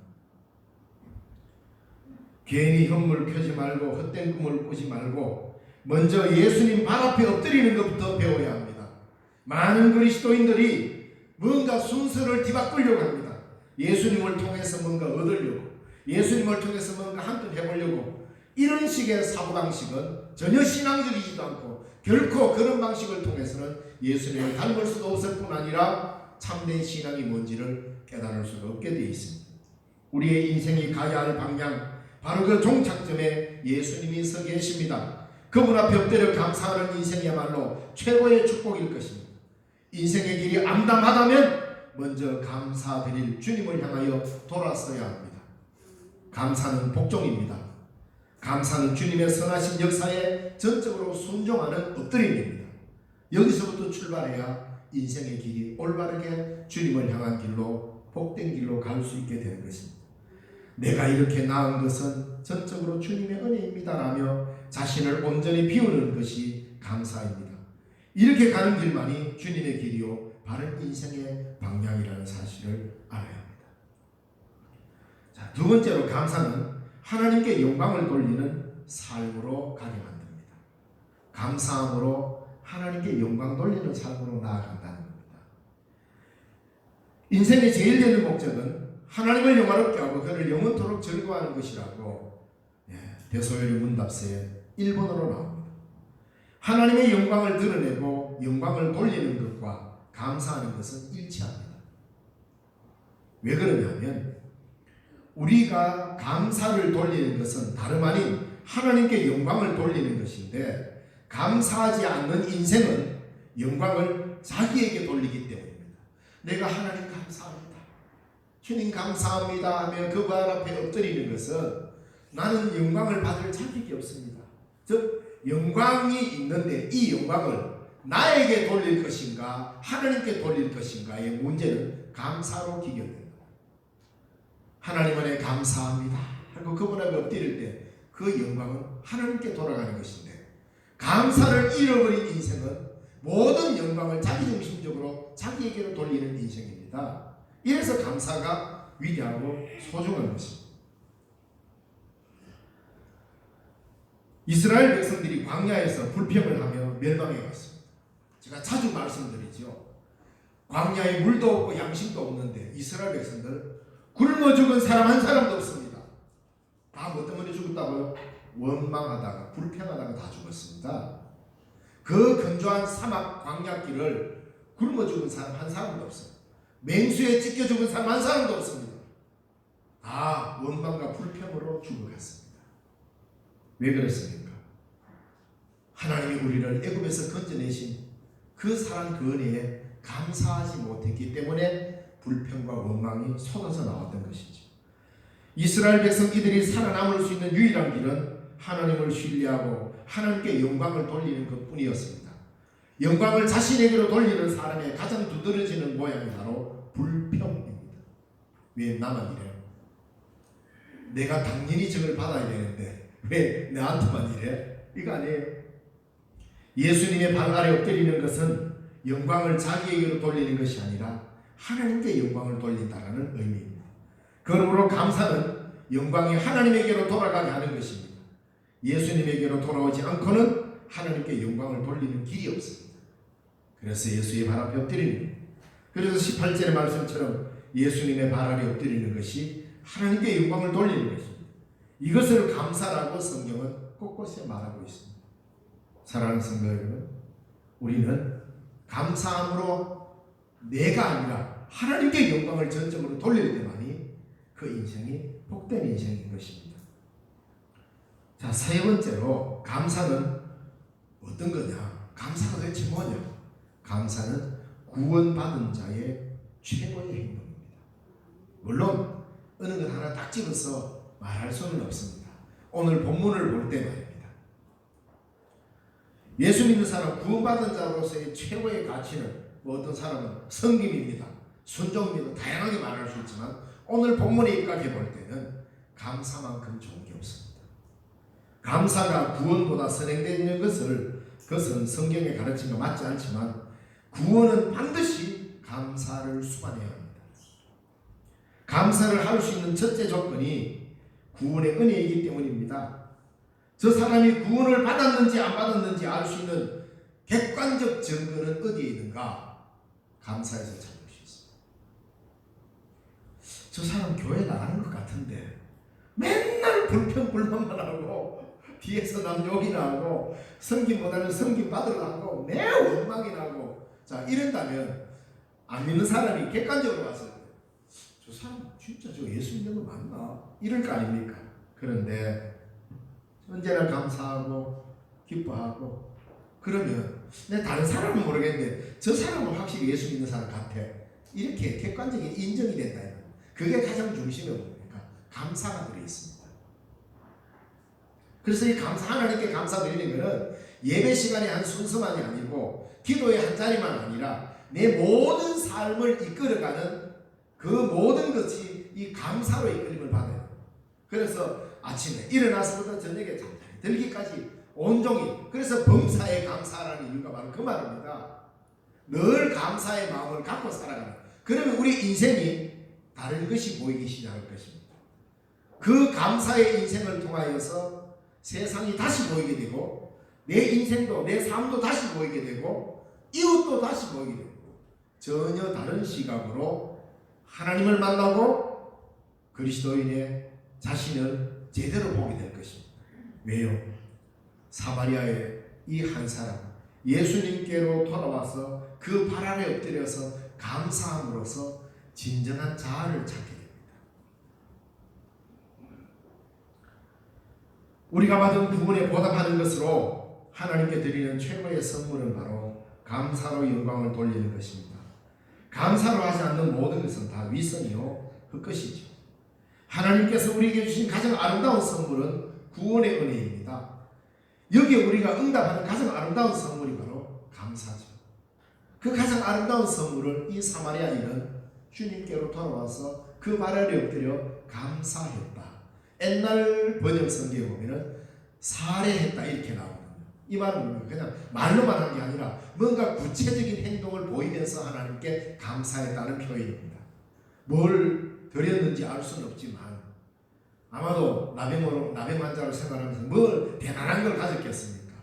괜히 헛물 펴지 말고 헛된 꿈을 꾸지 말고 먼저 예수님 발 앞에 엎드리는 것부터 배워야 합니다. 많은 그리스도인들이 뭔가 순서를 뒤바꾸려고 합니다. 예수님을 통해서 뭔가 얻으려고, 예수님을 통해서 뭔가 한뜻 해보려고, 이런 식의 사고방식은 전혀 신앙적이지도 않고 결코 그런 방식을 통해서는 예수님을 닮을 수도 없을 뿐 아니라 참된 신앙이 뭔지를 깨달을 수가 없게 되어 있습니다. 우리의 인생이 가야 할 방향, 바로 그 종착점에 예수님이 서 계십니다. 그분 앞에 엎드려 감사하는 인생이야말로 최고의 축복일 것입니다. 인생의 길이 암담하다면 먼저 감사드릴 주님을 향하여 돌아서야 합니다. 감사는 복종입니다. 감사는 주님의 선하신 역사에 전적으로 순종하는 엎드림입니다. 여기서부터 출발해야 인생의 길이 올바르게 주님을 향한 길로, 복된 길로 갈 수 있게 되는 것입니다. 내가 이렇게 나은 것은 전적으로 주님의 은혜입니다 라며 자신을 온전히 비우는 것이 감사입니다. 이렇게 가는 길만이 주님의 길이요 바른 인생의 방향이라는 사실을 알아야 합니다. 자, 두 번째로 감사는 하나님께 영광을 돌리는 삶으로 가게 만듭니다. 감사함으로 하나님께 영광 돌리는 삶으로 나아간다는 겁니다. 인생의 제일 되는 목적은 하나님을 영화롭게 하고 그를 영원토록 즐거워하는 것이라고 대소요리 문답서에 1번으로 나옵니다. 하나님의 영광을 드러내고 영광을 돌리는 것과 감사하는 것은 일치합니다. 왜 그러냐면 우리가 감사를 돌리는 것은 다름 아닌 하나님께 영광을 돌리는 것인데, 감사하지 않는 인생은 영광을 자기에게 돌리기 때문입니다. 내가 하나님 감사합니다, 주님 감사합니다 하며 그 발 앞에 엎드리는 것은 나는 영광을 받을 자격이 없습니다. 즉 영광이 있는데 이 영광을 나에게 돌릴 것인가 하나님께 돌릴 것인가의 문제는 감사로 기결됩니다. 하나님 안에 감사합니다 하고 그분 앞에 엎드릴 때 그 영광은 하나님께 돌아가는 것인데, 감사를 잃어버린 인생은 모든 영광을 자기중심적으로 자기에게로 돌리는 인생입니다. 이래서 감사가 위대하고 소중한 것입니다. 이스라엘 백성들이 광야에서 불평을 하며 멸망해 갔습니다. 제가 자주 말씀드리죠. 광야에 물도 없고 양식도 없는데 이스라엘 백성들 굶어 죽은 사람 한 사람도 없습니다. 다 뭐 때문에 죽었다고요? 원망하다가 불평하다가 다 죽었습니다. 그 건조한 사막 광야길을 굶어 죽은 사람 한 사람도 없어요. 맹수에 찢겨 죽은 사람 한 사람도 없습니다. 다 원망과 불평으로 죽어갔습니다. 왜 그랬습니까? 하나님이 우리를 애굽에서 건져내신 그 사랑 그 은혜에 감사하지 못했기 때문에 불평과 원망이 쏟아져 나왔던 것이죠. 이스라엘 백성 이들이 살아남을 수 있는 유일한 길은 하나님을 신뢰하고 하나님께 영광을 돌리는 것뿐이었습니다. 영광을 자신에게로 돌리는 사람의 가장 두드러지는 모양이 바로 불평입니다. 왜 나만 이래요? 내가 당연히 저걸 받아야 되는데 왜 나한테만 이래? 이거 아니에요. 예수님의 발 아래 엎드리는 것은 영광을 자기에게로 돌리는 것이 아니라 하나님께 영광을 돌린다는 의미입니다. 그러므로 감사는 영광이 하나님에게로 돌아가게 하는 것입니다. 예수님에게로 돌아오지 않고는 하나님께 영광을 돌리는 길이 없습니다. 그래서 예수의 발 앞에 엎드리는 거예요. 그래서 18절의 말씀처럼 예수님의 발 아래 엎드리는 것이 하나님께 영광을 돌리는 것입니다. 이것을 감사라고 성경은 곳곳에 말하고 있습니다. 사랑하는 성도 여러분, 우리는 감사함으로 내가 아니라 하나님께 영광을 전적으로 돌릴 때만이 그 인생이 복된 인생인 것입니다. 자, 세 번째로 감사는 어떤 거냐? 감사가 도대체 뭐냐? 감사는 구원받은 자의 최고의 행동입니다. 물론 어느 것 하나 딱 집어서 말할 수는 없습니다. 오늘 본문을 볼 때 말입니다. 예수 믿는 사람, 구원받은 자로서의 최고의 가치는 어떤 사람은 섬김입니다, 순종입니다, 다양하게 말할 수 있지만 오늘 본문에 입각해 볼 때는 감사만큼 좋은 게 없습니다. 감사가 구원보다 선행되는 그것은 성경의 가르침과 맞지 않지만 구원은 반드시 감사를 수반해야 합니다. 감사를 할 수 있는 첫째 조건이 구원의 은혜이기 때문입니다. 저 사람이 구원을 받았는지 안 받았는지 알 수 있는 객관적 증거는 어디에 있는가? 감사에서 찾을 수 있습니다. 저 사람 교회 나가는 것 같은데 맨날 불평불만만 하고 뒤에서 남 욕이나 하고 섬김보다는 섬김 받으려고 내 원망이 나고, 자 이런다면 안 믿는 사람이 객관적으로 봤을 때 저 사람 진짜 저 예수 믿는 거 맞나? 이럴 거 아닙니까? 그런데 언제나 감사하고 기뻐하고 그러면 내 다른 사람은 모르겠는데 저 사람은 확실히 예수 믿는 사람 같아, 이렇게 객관적인 인정이 된다. 그게 가장 중심에 뭡니까? 감사가 들어있습니다. 그래서 이 감사, 하나님께 감사드리는 것은 예배 시간의 한 순서만이 아니고 기도의 한 자리만 아니라 내 모든 삶을 이끌어가는 그 모든 것이 이 감사로 이끌림을 받아요. 그래서 아침에 일어나서부터 저녁에 잠자리 들기까지 온종일, 그래서 범사에 감사하라는 이유가 바로 그 말입니다. 늘 감사의 마음을 갖고 살아가는, 그러면 우리 인생이 다른 것이 보이기 시작할 것입니다. 그 감사의 인생을 통하여서 세상이 다시 보이게 되고 내 인생도 내 삶도 다시 보이게 되고 이웃도 다시 보이게 되고 전혀 다른 시각으로 하나님을 만나고 그리스도인의 자신을 제대로 보게 될 것입니다. 왜요? 사마리아의 이 한 사람 예수님께로 돌아와서 그 발 아래 엎드려서 감사함으로써 진정한 자아를 찾게 됩니다. 우리가 받은 구원에 보답하는 것으로 하나님께 드리는 최고의 선물은 바로 감사로 영광을 돌리는 것입니다. 감사로 하지 않는 모든 것은 다 위선이요 헛것이죠. 하나님께서 우리에게 주신 가장 아름다운 선물은 구원의 은혜입니다. 여기에 우리가 응답하는 가장 아름다운 선물이 바로 감사죠. 그 가장 아름다운 선물을 이 사마리아인은 주님께로 돌아와서 그 발 아래 엎드려 감사했다. 옛날 번역 성경에 보면은 살해했다 이렇게 나오거든요. 이 말은 그냥 말로만 한 게 아니라 뭔가 구체적인 행동을 보이면서 하나님께 감사했다는 표현입니다. 뭘 드렸는지 알 수는 없지만 아마도 나병 환자로 생활하면서 뭘 대단한 걸 가졌겠습니까?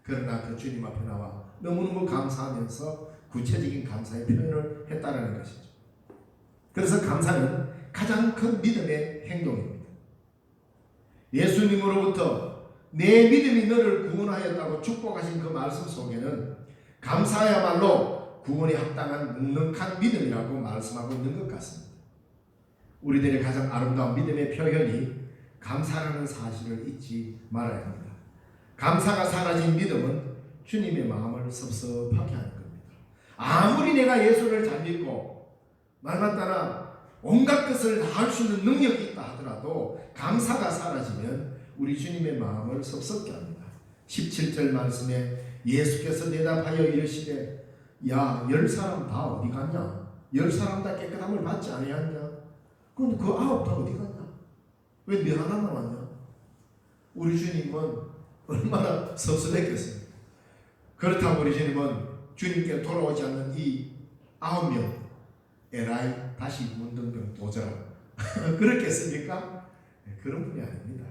그러나 그 주님 앞에 나와 너무너무 감사하면서 구체적인 감사의 표현을 했다는 것이죠. 그래서 감사는 가장 큰 믿음의 행동입니다. 예수님으로부터 내 믿음이 너를 구원하였다고 축복하신 그 말씀 속에는 감사야말로 구원에 합당한 묵묵한 믿음이라고 말씀하고 있는 것 같습니다. 우리들의 가장 아름다운 믿음의 표현이 감사라는 사실을 잊지 말아야 합니다. 감사가 사라진 믿음은 주님의 마음을 섭섭하게 하는 겁니다. 아무리 내가 예수를 잘 믿고 말만 따라 온갖 것을 다 할 수 있는 능력이 있다 하더라도 감사가 사라지면 우리 주님의 마음을 섭섭게 합니다. 17절 말씀에 예수께서 대답하여 이르시되 야 10사람 다 어디 갔냐? 10사람 다 깨끗함을 받지 아니하냐? 그런데 그 9 다 어디 갔냐? 왜 너 하나 남았냐? 우리 주님은 얼마나 섭섭했겠습니까? 그렇다고 우리 주님은 주님께 돌아오지 않는 이 9명 에라이 다시 문둥병 도져라 그렇겠습니까? 그런 분이 아닙니다.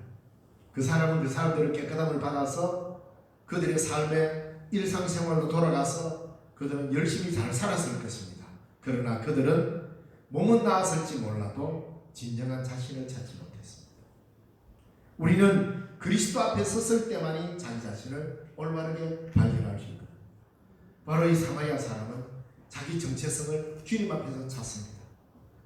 그 사람은 그 사람들을 깨끗함을 받아서 그들의 삶의 일상생활로 돌아가서 그들은 열심히 잘 살았을 것입니다. 그러나 그들은 몸은 나았을지 몰라도 진정한 자신을 찾지 못했습니다. 우리는 그리스도 앞에 섰을 때만이 자기 자신을 올바르게 발견할 수 있거든요. 바로 이 사마리아 사람은 자기 정체성을 주님 앞에서 찾습니다.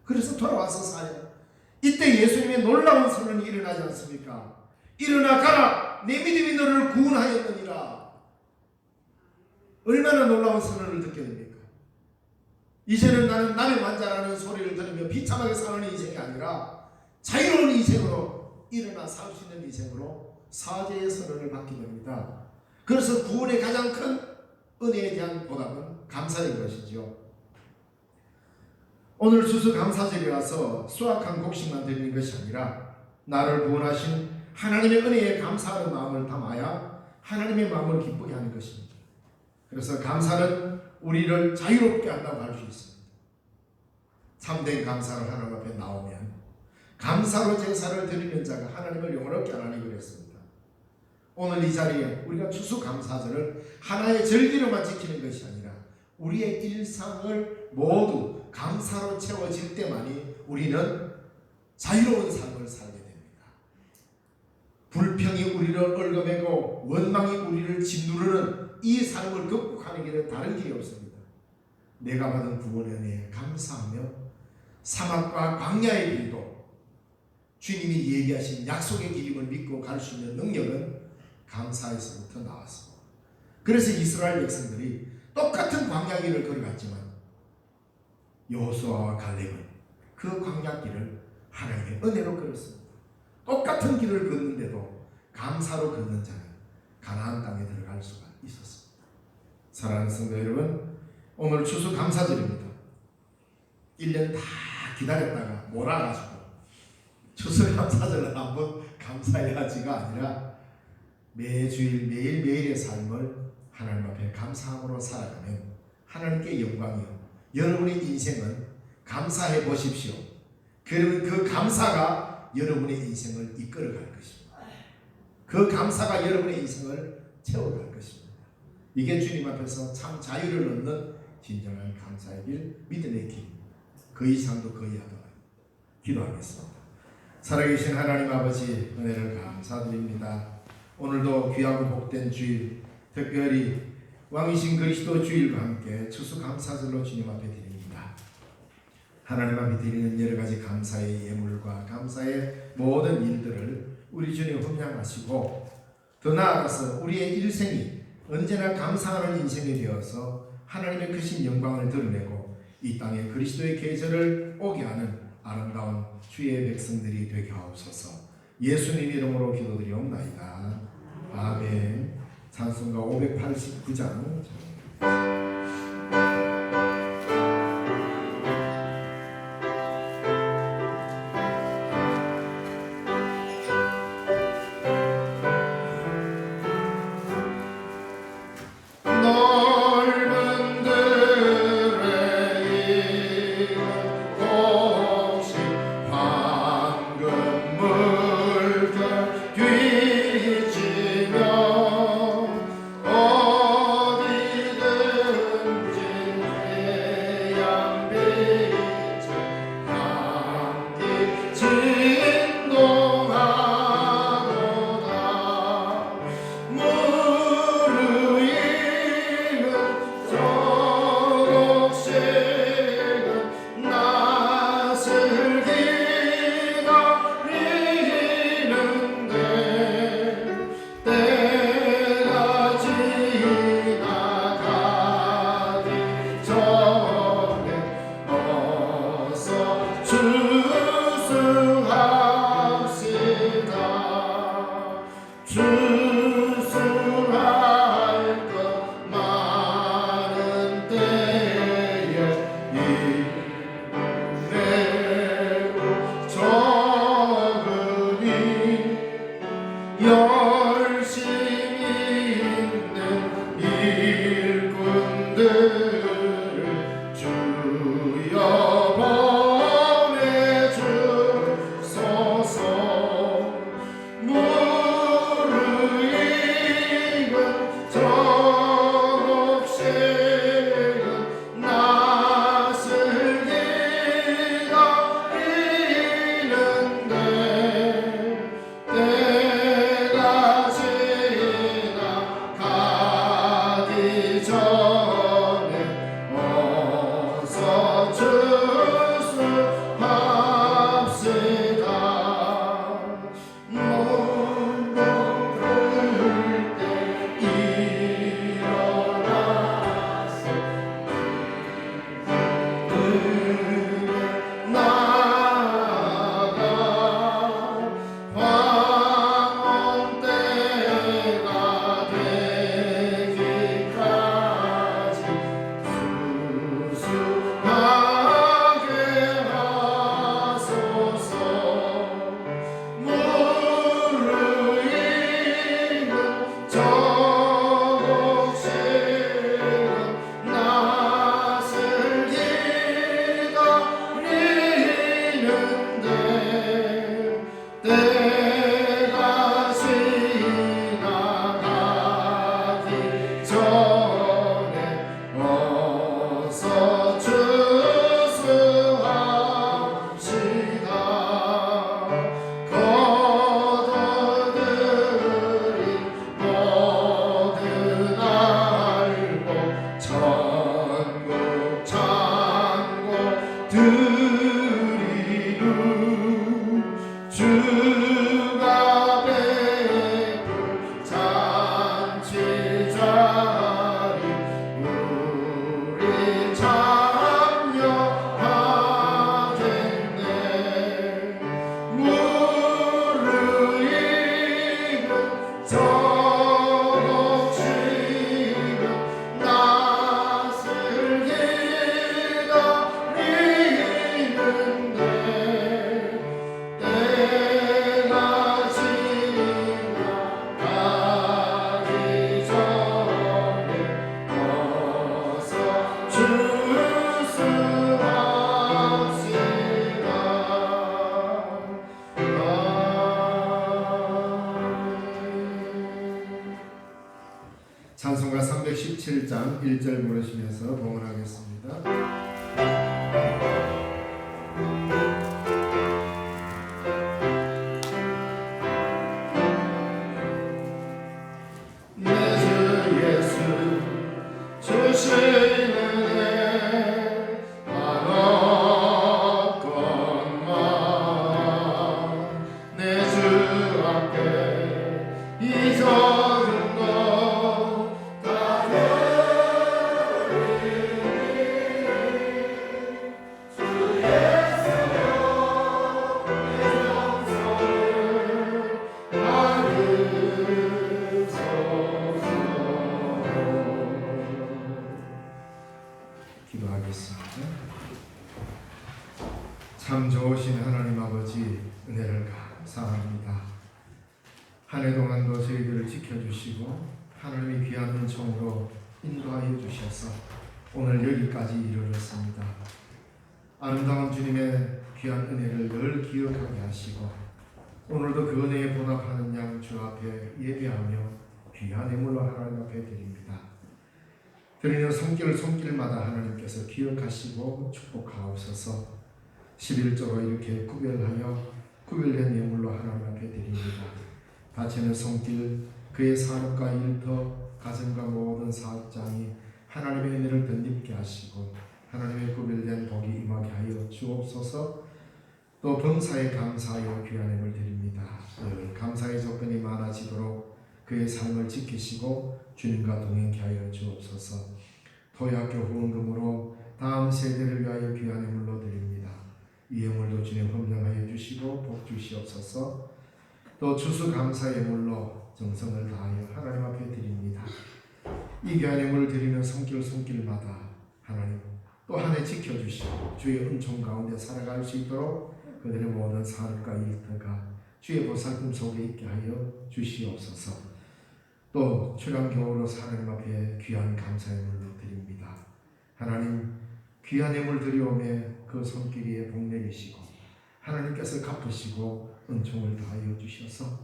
그래서 돌아와서 사요. 이때 예수님의 놀라운 선언이 일어나지 않습니까? 일어나 가라 내 믿음이 너를 구원하였느니라. 얼마나 놀라운 선언을 듣게 됩니까? 이제는 나는 남의 환자라는 소리를 들으며 비참하게 사는 인생이 아니라 자유로운 인생으로 일어나 살 수 있는 인생으로 사죄의 선언을 받게 됩니다. 그래서 구원의 가장 큰 은혜에 대한 보답은 감사인 것이죠. 오늘 수수감사절이라서 수확한 곡식만 드리는 것이 아니라 나를 구원하신 하나님의 은혜에 감사하는 마음을 담아야 하나님의 마음을 기쁘게 하는 것입니다. 그래서 감사는 우리를 자유롭게 한다고 할 수 있습니다. 참된 감사를 하나님 앞에 나오면 감사로 제사를 드리는 자가 하나님을 영원롭게 하나니 그랬습니다. 오늘 이 자리에 우리가 추수감사절을 하나의 절기로만 지키는 것이 아니라 우리의 일상을 모두 감사로 채워질 때만이 우리는 자유로운 삶을 살게 됩니다. 불평이 우리를 얽어매고 원망이 우리를 짓누르는 이 삶을 극복하는 길은 다른 길이 없습니다. 내가 받은 구원의 은혜에 감사하며 사막과 광야의 길도 주님이 얘기하신 약속의 길임을 믿고 갈 수 있는 능력은 감사에서부터 나왔습니다. 그래서 이스라엘 백성들이 똑같은 광야 길을 걸어갔지만 여호수아와 갈렙은 그 광야 길을 하나님의 은혜로 걸었습니다. 똑같은 길을 걷는데도 감사로 걷는 자는 가나안 땅에 들어갈 수가 있었습니다. 사랑하는 성도 여러분, 오늘 추수감사절입니다. 1년 다 기다렸다가 몰아가지고 추수감사절을 한번 감사해야지가 아니라 매주일 매일매일의 삶을 하나님 앞에 감사함으로 살아가면 하나님께 영광이요 여러분의 인생은 감사해 보십시오. 그러면 그 감사가 여러분의 인생을 이끌어갈 것입니다. 그 감사가 여러분의 인생을 채워갈 것입니다. 이게 주님 앞에서 참 자유를 얻는 진정한 감사의 길, 믿음의 길입니다. 그 이상도 거의하더라. 기도하겠습니다. 살아계신 하나님 아버지 은혜를 감사드립니다. 오늘도 귀하고 복된 주일, 특별히 왕이신 그리스도 주일과 함께 추수감사절로 주님 앞에 드립니다. 하나님 앞에 드리는 여러 가지 감사의 예물과 감사의 모든 일들을 우리 주님 흠양하시고 더 나아가서 우리의 일생이 언제나 감사하는 인생이 되어서 하나님의 크신 영광을 드러내고 이 땅에 그리스도의 계절을 오게 하는 아름다운 주의 백성들이 되게 하옵소서. 예수님 이름으로 기도드리옵나이다. 아멘. 찬송가 589장 찬송가 317장 1절 부르시면서 봉헌하겠습니다. 주시는 내 밖에 잊어둔 것다 버리니 주의 기도하겠습니다. 참 좋으신 하나님 아버지, 은혜를 감사합니다. 한 해 동안도 저희들을 지켜주시고 하나님의 귀한 은총으로 인도하여 주셔서 오늘 여기까지 이르렀습니다. 아름다운 주님의 귀한 은혜를 늘 기억하게 하시고 오늘도 그 은혜에 보답하는 양 주 앞에 예배하며 귀한 예물로 하나님 앞에 드립니다. 드리는 손길마다 하나님께서 기억하시고 축복하옵소서. 11조로 이렇게 구별된 예물로 하나님 앞에 드립니다. 바치는 손길, 그의 산업과 일터, 가정과 모든 사업장이 하나님의 은혜를 덧입게 하시고 하나님의 구별된 복이 임하게 하여 주옵소서. 또 범사에 감사하여 귀한 예물 드립니다. 늘 감사의 조건이 많아지도록 그의 삶을 지키시고 주님과 동행케 하여 주옵소서. 토약교 후원금으로 다음 세대를 위하여 귀한 예물로 드립니다. 이 예물도 주님 헌정하여 주시고 복 주시옵소서. 또 추수감사 예물로 정성을 다하여 하나님 앞에 드립니다. 이 귀한 예물을 드리는 손길마다 하나님 또 한 해 지켜주시고 주의 은총 가운데 살아갈 수 있도록 그들의 모든 산업과 일터가 주의 보살핌 속에 있게 하여 주시옵소서. 또 출향교우로 하나님 앞에 귀한 감사 예물로 드립니다. 하나님 귀한 예물 드리오매 그 손길 위에 복 내리시고 하나님께서 갚으시고 은총을 더하여 주셔서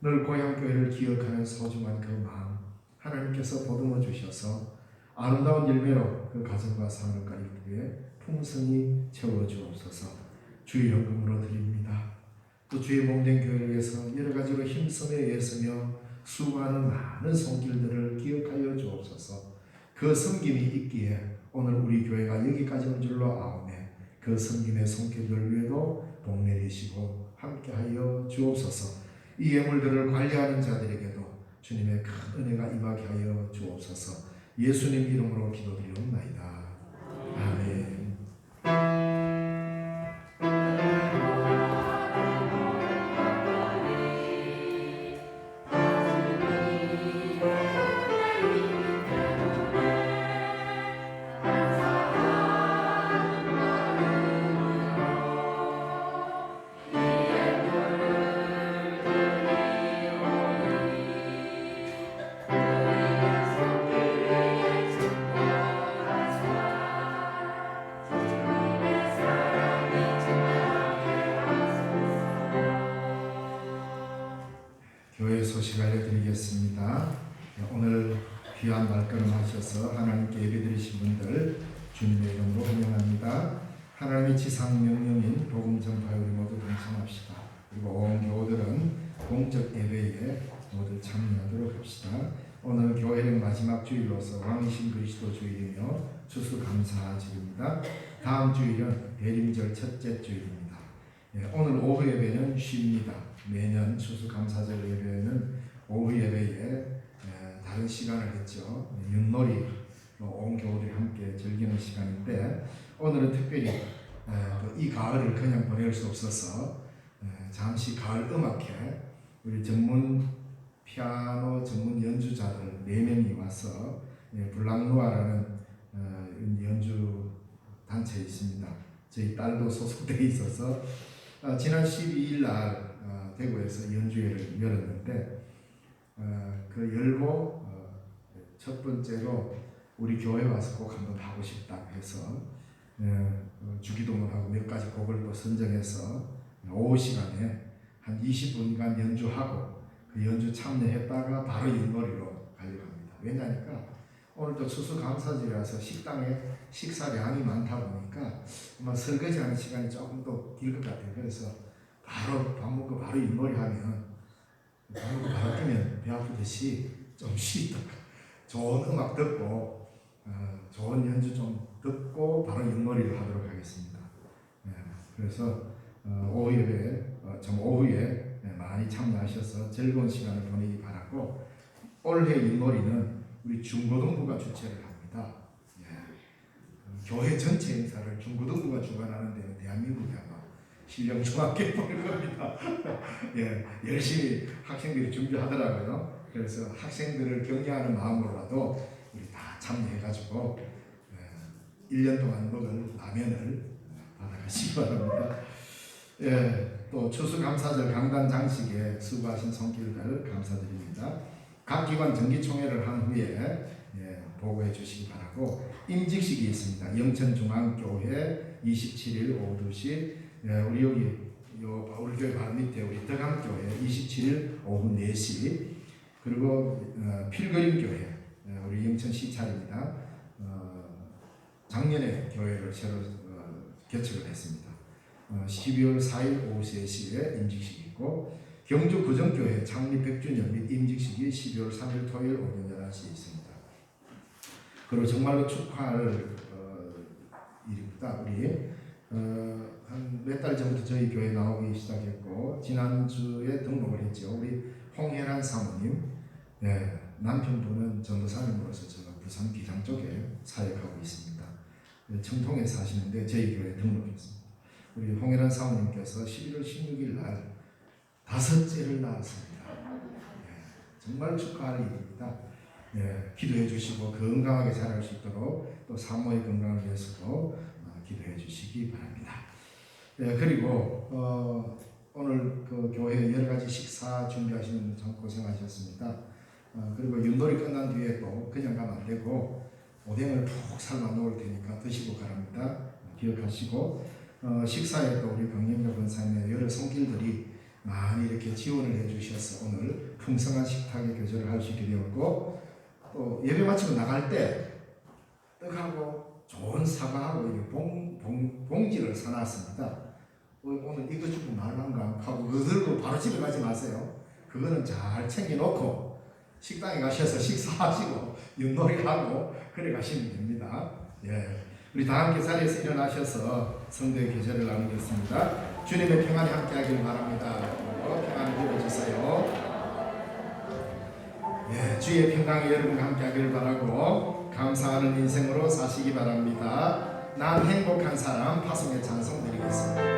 늘 고향교회를 기억하는 소중한 그 마음 하나님께서 보듬어 주셔서 아름다운 열매로 그 가정과 산업과 일터에 풍성히 채워 주옵소서. 주의 헌금으로 드립니다. 또 주의 몸된 교회를 위해서 여러 가지로 힘쓰며 애쓰며 수고하는 많은 손길들을 기억하여 주옵소서. 그 섬김이 있기에 오늘 우리 교회가 여기까지 온 줄로 아오매 그 섬김의 손길들 위에도 복 내리시고 함께하여 주옵소서. 이 예물들을 관리하는 자들에게도 주님의 큰 은혜가 임하게 하여 주옵소서. 예수님 이름으로 기도드리옵나이다. 아멘. 교회 소식 알려드리겠습니다. 오늘 귀한 말씀을 하셔서 하나님께 예배드리신 분들 주님의 이름으로 환영합니다. 하나님의 지상 명령인 복음 전파에 우리 모두 동참합시다. 그리고 온 교우들은 공적 예배에 모두 참여하도록 합시다. 오늘 교회는 마지막 주일로서 왕이신 그리스도 주일이며 추수감사주일입니다. 다음 주일은 대림절 첫째 주일입니다. 오늘 오후 예배는 쉽니다. 매년 추수감사절 예배는 오후 예배에 다른 시간을 했죠. 윷놀이 온 교우들이 함께 즐기는 시간인데 오늘은 특별히 이 가을을 그냥 보낼 수 없어서 잠시 가을 음악회 우리 전문 피아노 전문 연주자들 4명이 와서 블랑누아라는 연주 단체에 있습니다. 저희 딸도 소속되어 있어서 지난 12일 날 대구에서 연주회를 열었는데 그 열고 첫 번째로 우리 교회 와서 꼭 한번 하고 싶다고 해서 주기도문 하고 몇 가지 곡을 또 선정해서 오후 시간에 한 20분간 연주하고 그 연주 참여했다가 바로 윷놀이로 가려고 합니다. 왜냐니까 오늘 또 추수감사절이라서 식당에 식사량이 많다 보니까 아마 설거지하는 시간이 조금 더 길 것 같아요. 그래서 바로 밥 먹고 바로 윷놀이 하면 밥 먹고 바로 뛰면 배 아프듯이 좀 쉬다가 좋은 음악 듣고 좋은 연주 좀 듣고 바로 윷놀이를 하도록 하겠습니다. 그래서 오후 예배, 오후에 많이 참여하셔서 즐거운 시간을 보내기 바라고, 올해 윷놀이는 우리 중고등부가 주최를 합니다. 교회 전체 행사를 중고등부가 주관하는 데는 대한민국이 아마 신령중학교일 겁니다. 열심히 학생들이 준비하더라고요. 그래서 학생들을 격려하는 마음으로라도 우리 다 참여해가지고 1년 동안 먹을 라면을 받아가시기 바랍니다. 또 추수감사절 강단 장식에 수고하신 손길들 감사드립니다. 각 기관 정기총회를 한 후에 보고해 주시기 바라고, 임직식이 있습니다. 영천중앙교회 27일 오후 2시, 우리 여기 우리 교회 바로 밑에 우리 덕암교회 27일 오후 4시, 그리고 필그림교회 우리 영천 시찰입니다. 작년에 교회를 새로 개척을 했습니다. 12월 4일 오후 3시에 임직식이 있고, 경주 구정교회 창립 100주년 및 임직식이 12월 3일 토요일 오전 11시에 있습니다. 그리고 정말로 축하할 일입니다. 우리 한 몇 달 전부터 저희 교회 나오기 시작했고, 지난주에 등록을 했죠. 우리 홍혜란 사모님, 남편분은 전도사님으로서 제가 부산 기장 쪽에 사역하고 있습니다. 청통에 사시는데 저희 교회에 등록했습니다. 우리 홍혜란 사모님께서 11월 16일 날 5째를 낳았습니다. 정말 축하할 일입니다. 기도해 주시고 건강하게 자랄 수 있도록, 또 사모의 건강을 위해서도 기도해 주시기 바랍니다. 그리고 오늘 그 교회 여러 가지 식사 준비하시는 참 고생하셨습니다. 그리고 윷놀이 끝난 뒤에 또 그냥 가면 안 되고 오뎅을 푹 삶아 놓을 테니까 드시고 가랍니다. 기억하시고, 식사에 또 우리 강영렬 권사님의 여러 손길들이 많이 이렇게 지원을 해주셔서 오늘 풍성한 식탁의 교제를 할 수 있게 되었고, 또 예배 마치고 나갈 때 떡하고 좋은 사과하고 봉지를 사놨습니다. 오늘 이거 주고 말란가 하고 그거 들고 바로 집에 가지 마세요. 그거는 잘 챙겨놓고 식당에 가셔서 식사하시고 윷놀이하고 그래 가시면 됩니다. 우리 다 함께 자리에서 일어나셔서 성도의 계절을 나누겠습니다. 주님의 평안이 함께하길 바랍니다. 평안을 누려주세요. 주의 평강이 여러분과 함께하길 바라고, 감사하는 인생으로 사시기 바랍니다. 난 행복한 사람 파송의 찬송 드리겠습니다.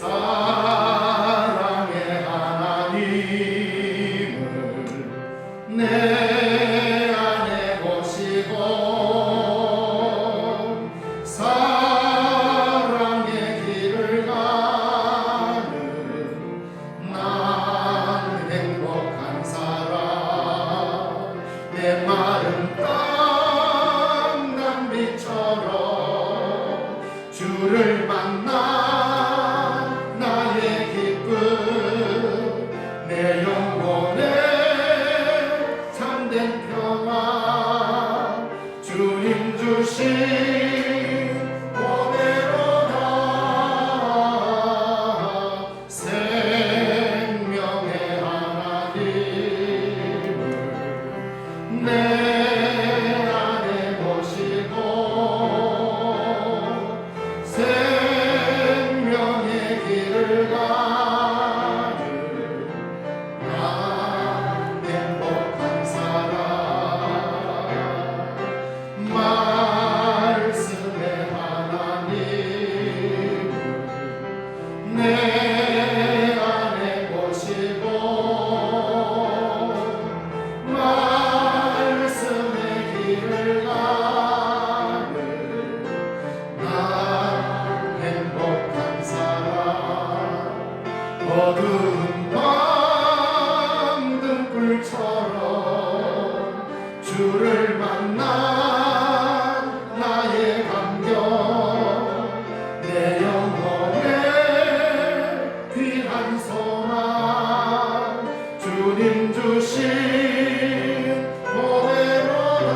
사랑의 하나님을 내 안에 모시고 사랑의 길을 가는 난 행복한 사람, 내 마른 땅 단비처럼 주를 만나 내 영혼에 참된 평화 주님 주신 은혜로다. 생명의 하나님을 내 안에 모시고 생명의 길을 어두운 밤 등불처럼 주를 만난 나의 감격, 내 영혼의 귀한 소망 주님 주신 은혜로다.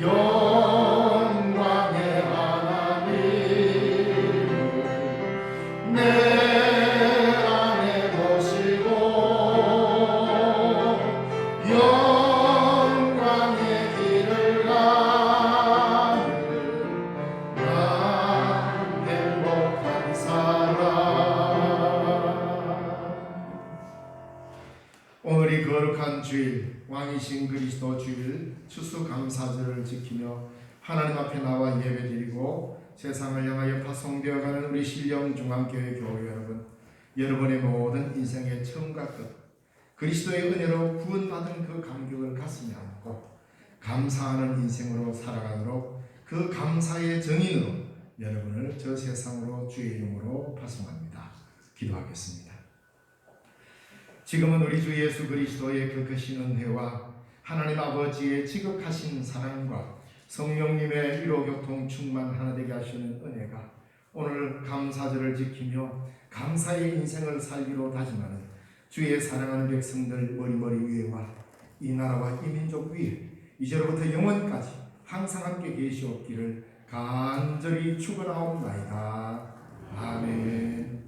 영광의 하나님 내 주일 왕이신 그리스도 주일 추수감사절을 지키며 하나님 앞에 나와 예배드리고 세상을 향하여 파송되어가는 우리 신령중앙교회 교회 여러분, 여러분의 모든 인생의 처음과 끝 그리스도의 은혜로 구원받은 그 감격을 가슴에 안고 감사하는 인생으로 살아가도록 그 감사의 정인으로 여러분을 저 세상으로 주의 이름으로 파송합니다. 기도하겠습니다. 지금은 우리 주 예수 그리스도의 그 크신 은혜와 하나님 아버지의 지극하신 사랑과 성령님의 위로교통 충만 하나 되게 하시는 은혜가 오늘 감사절을 지키며 감사의 인생을 살기로 다짐하는 주의 사랑하는 백성들 머리머리 위에와 이 나라와 이 민족 위에 이제로부터 영원까지 항상 함께 계시옵기를 간절히 축원하옵나이다. 아멘.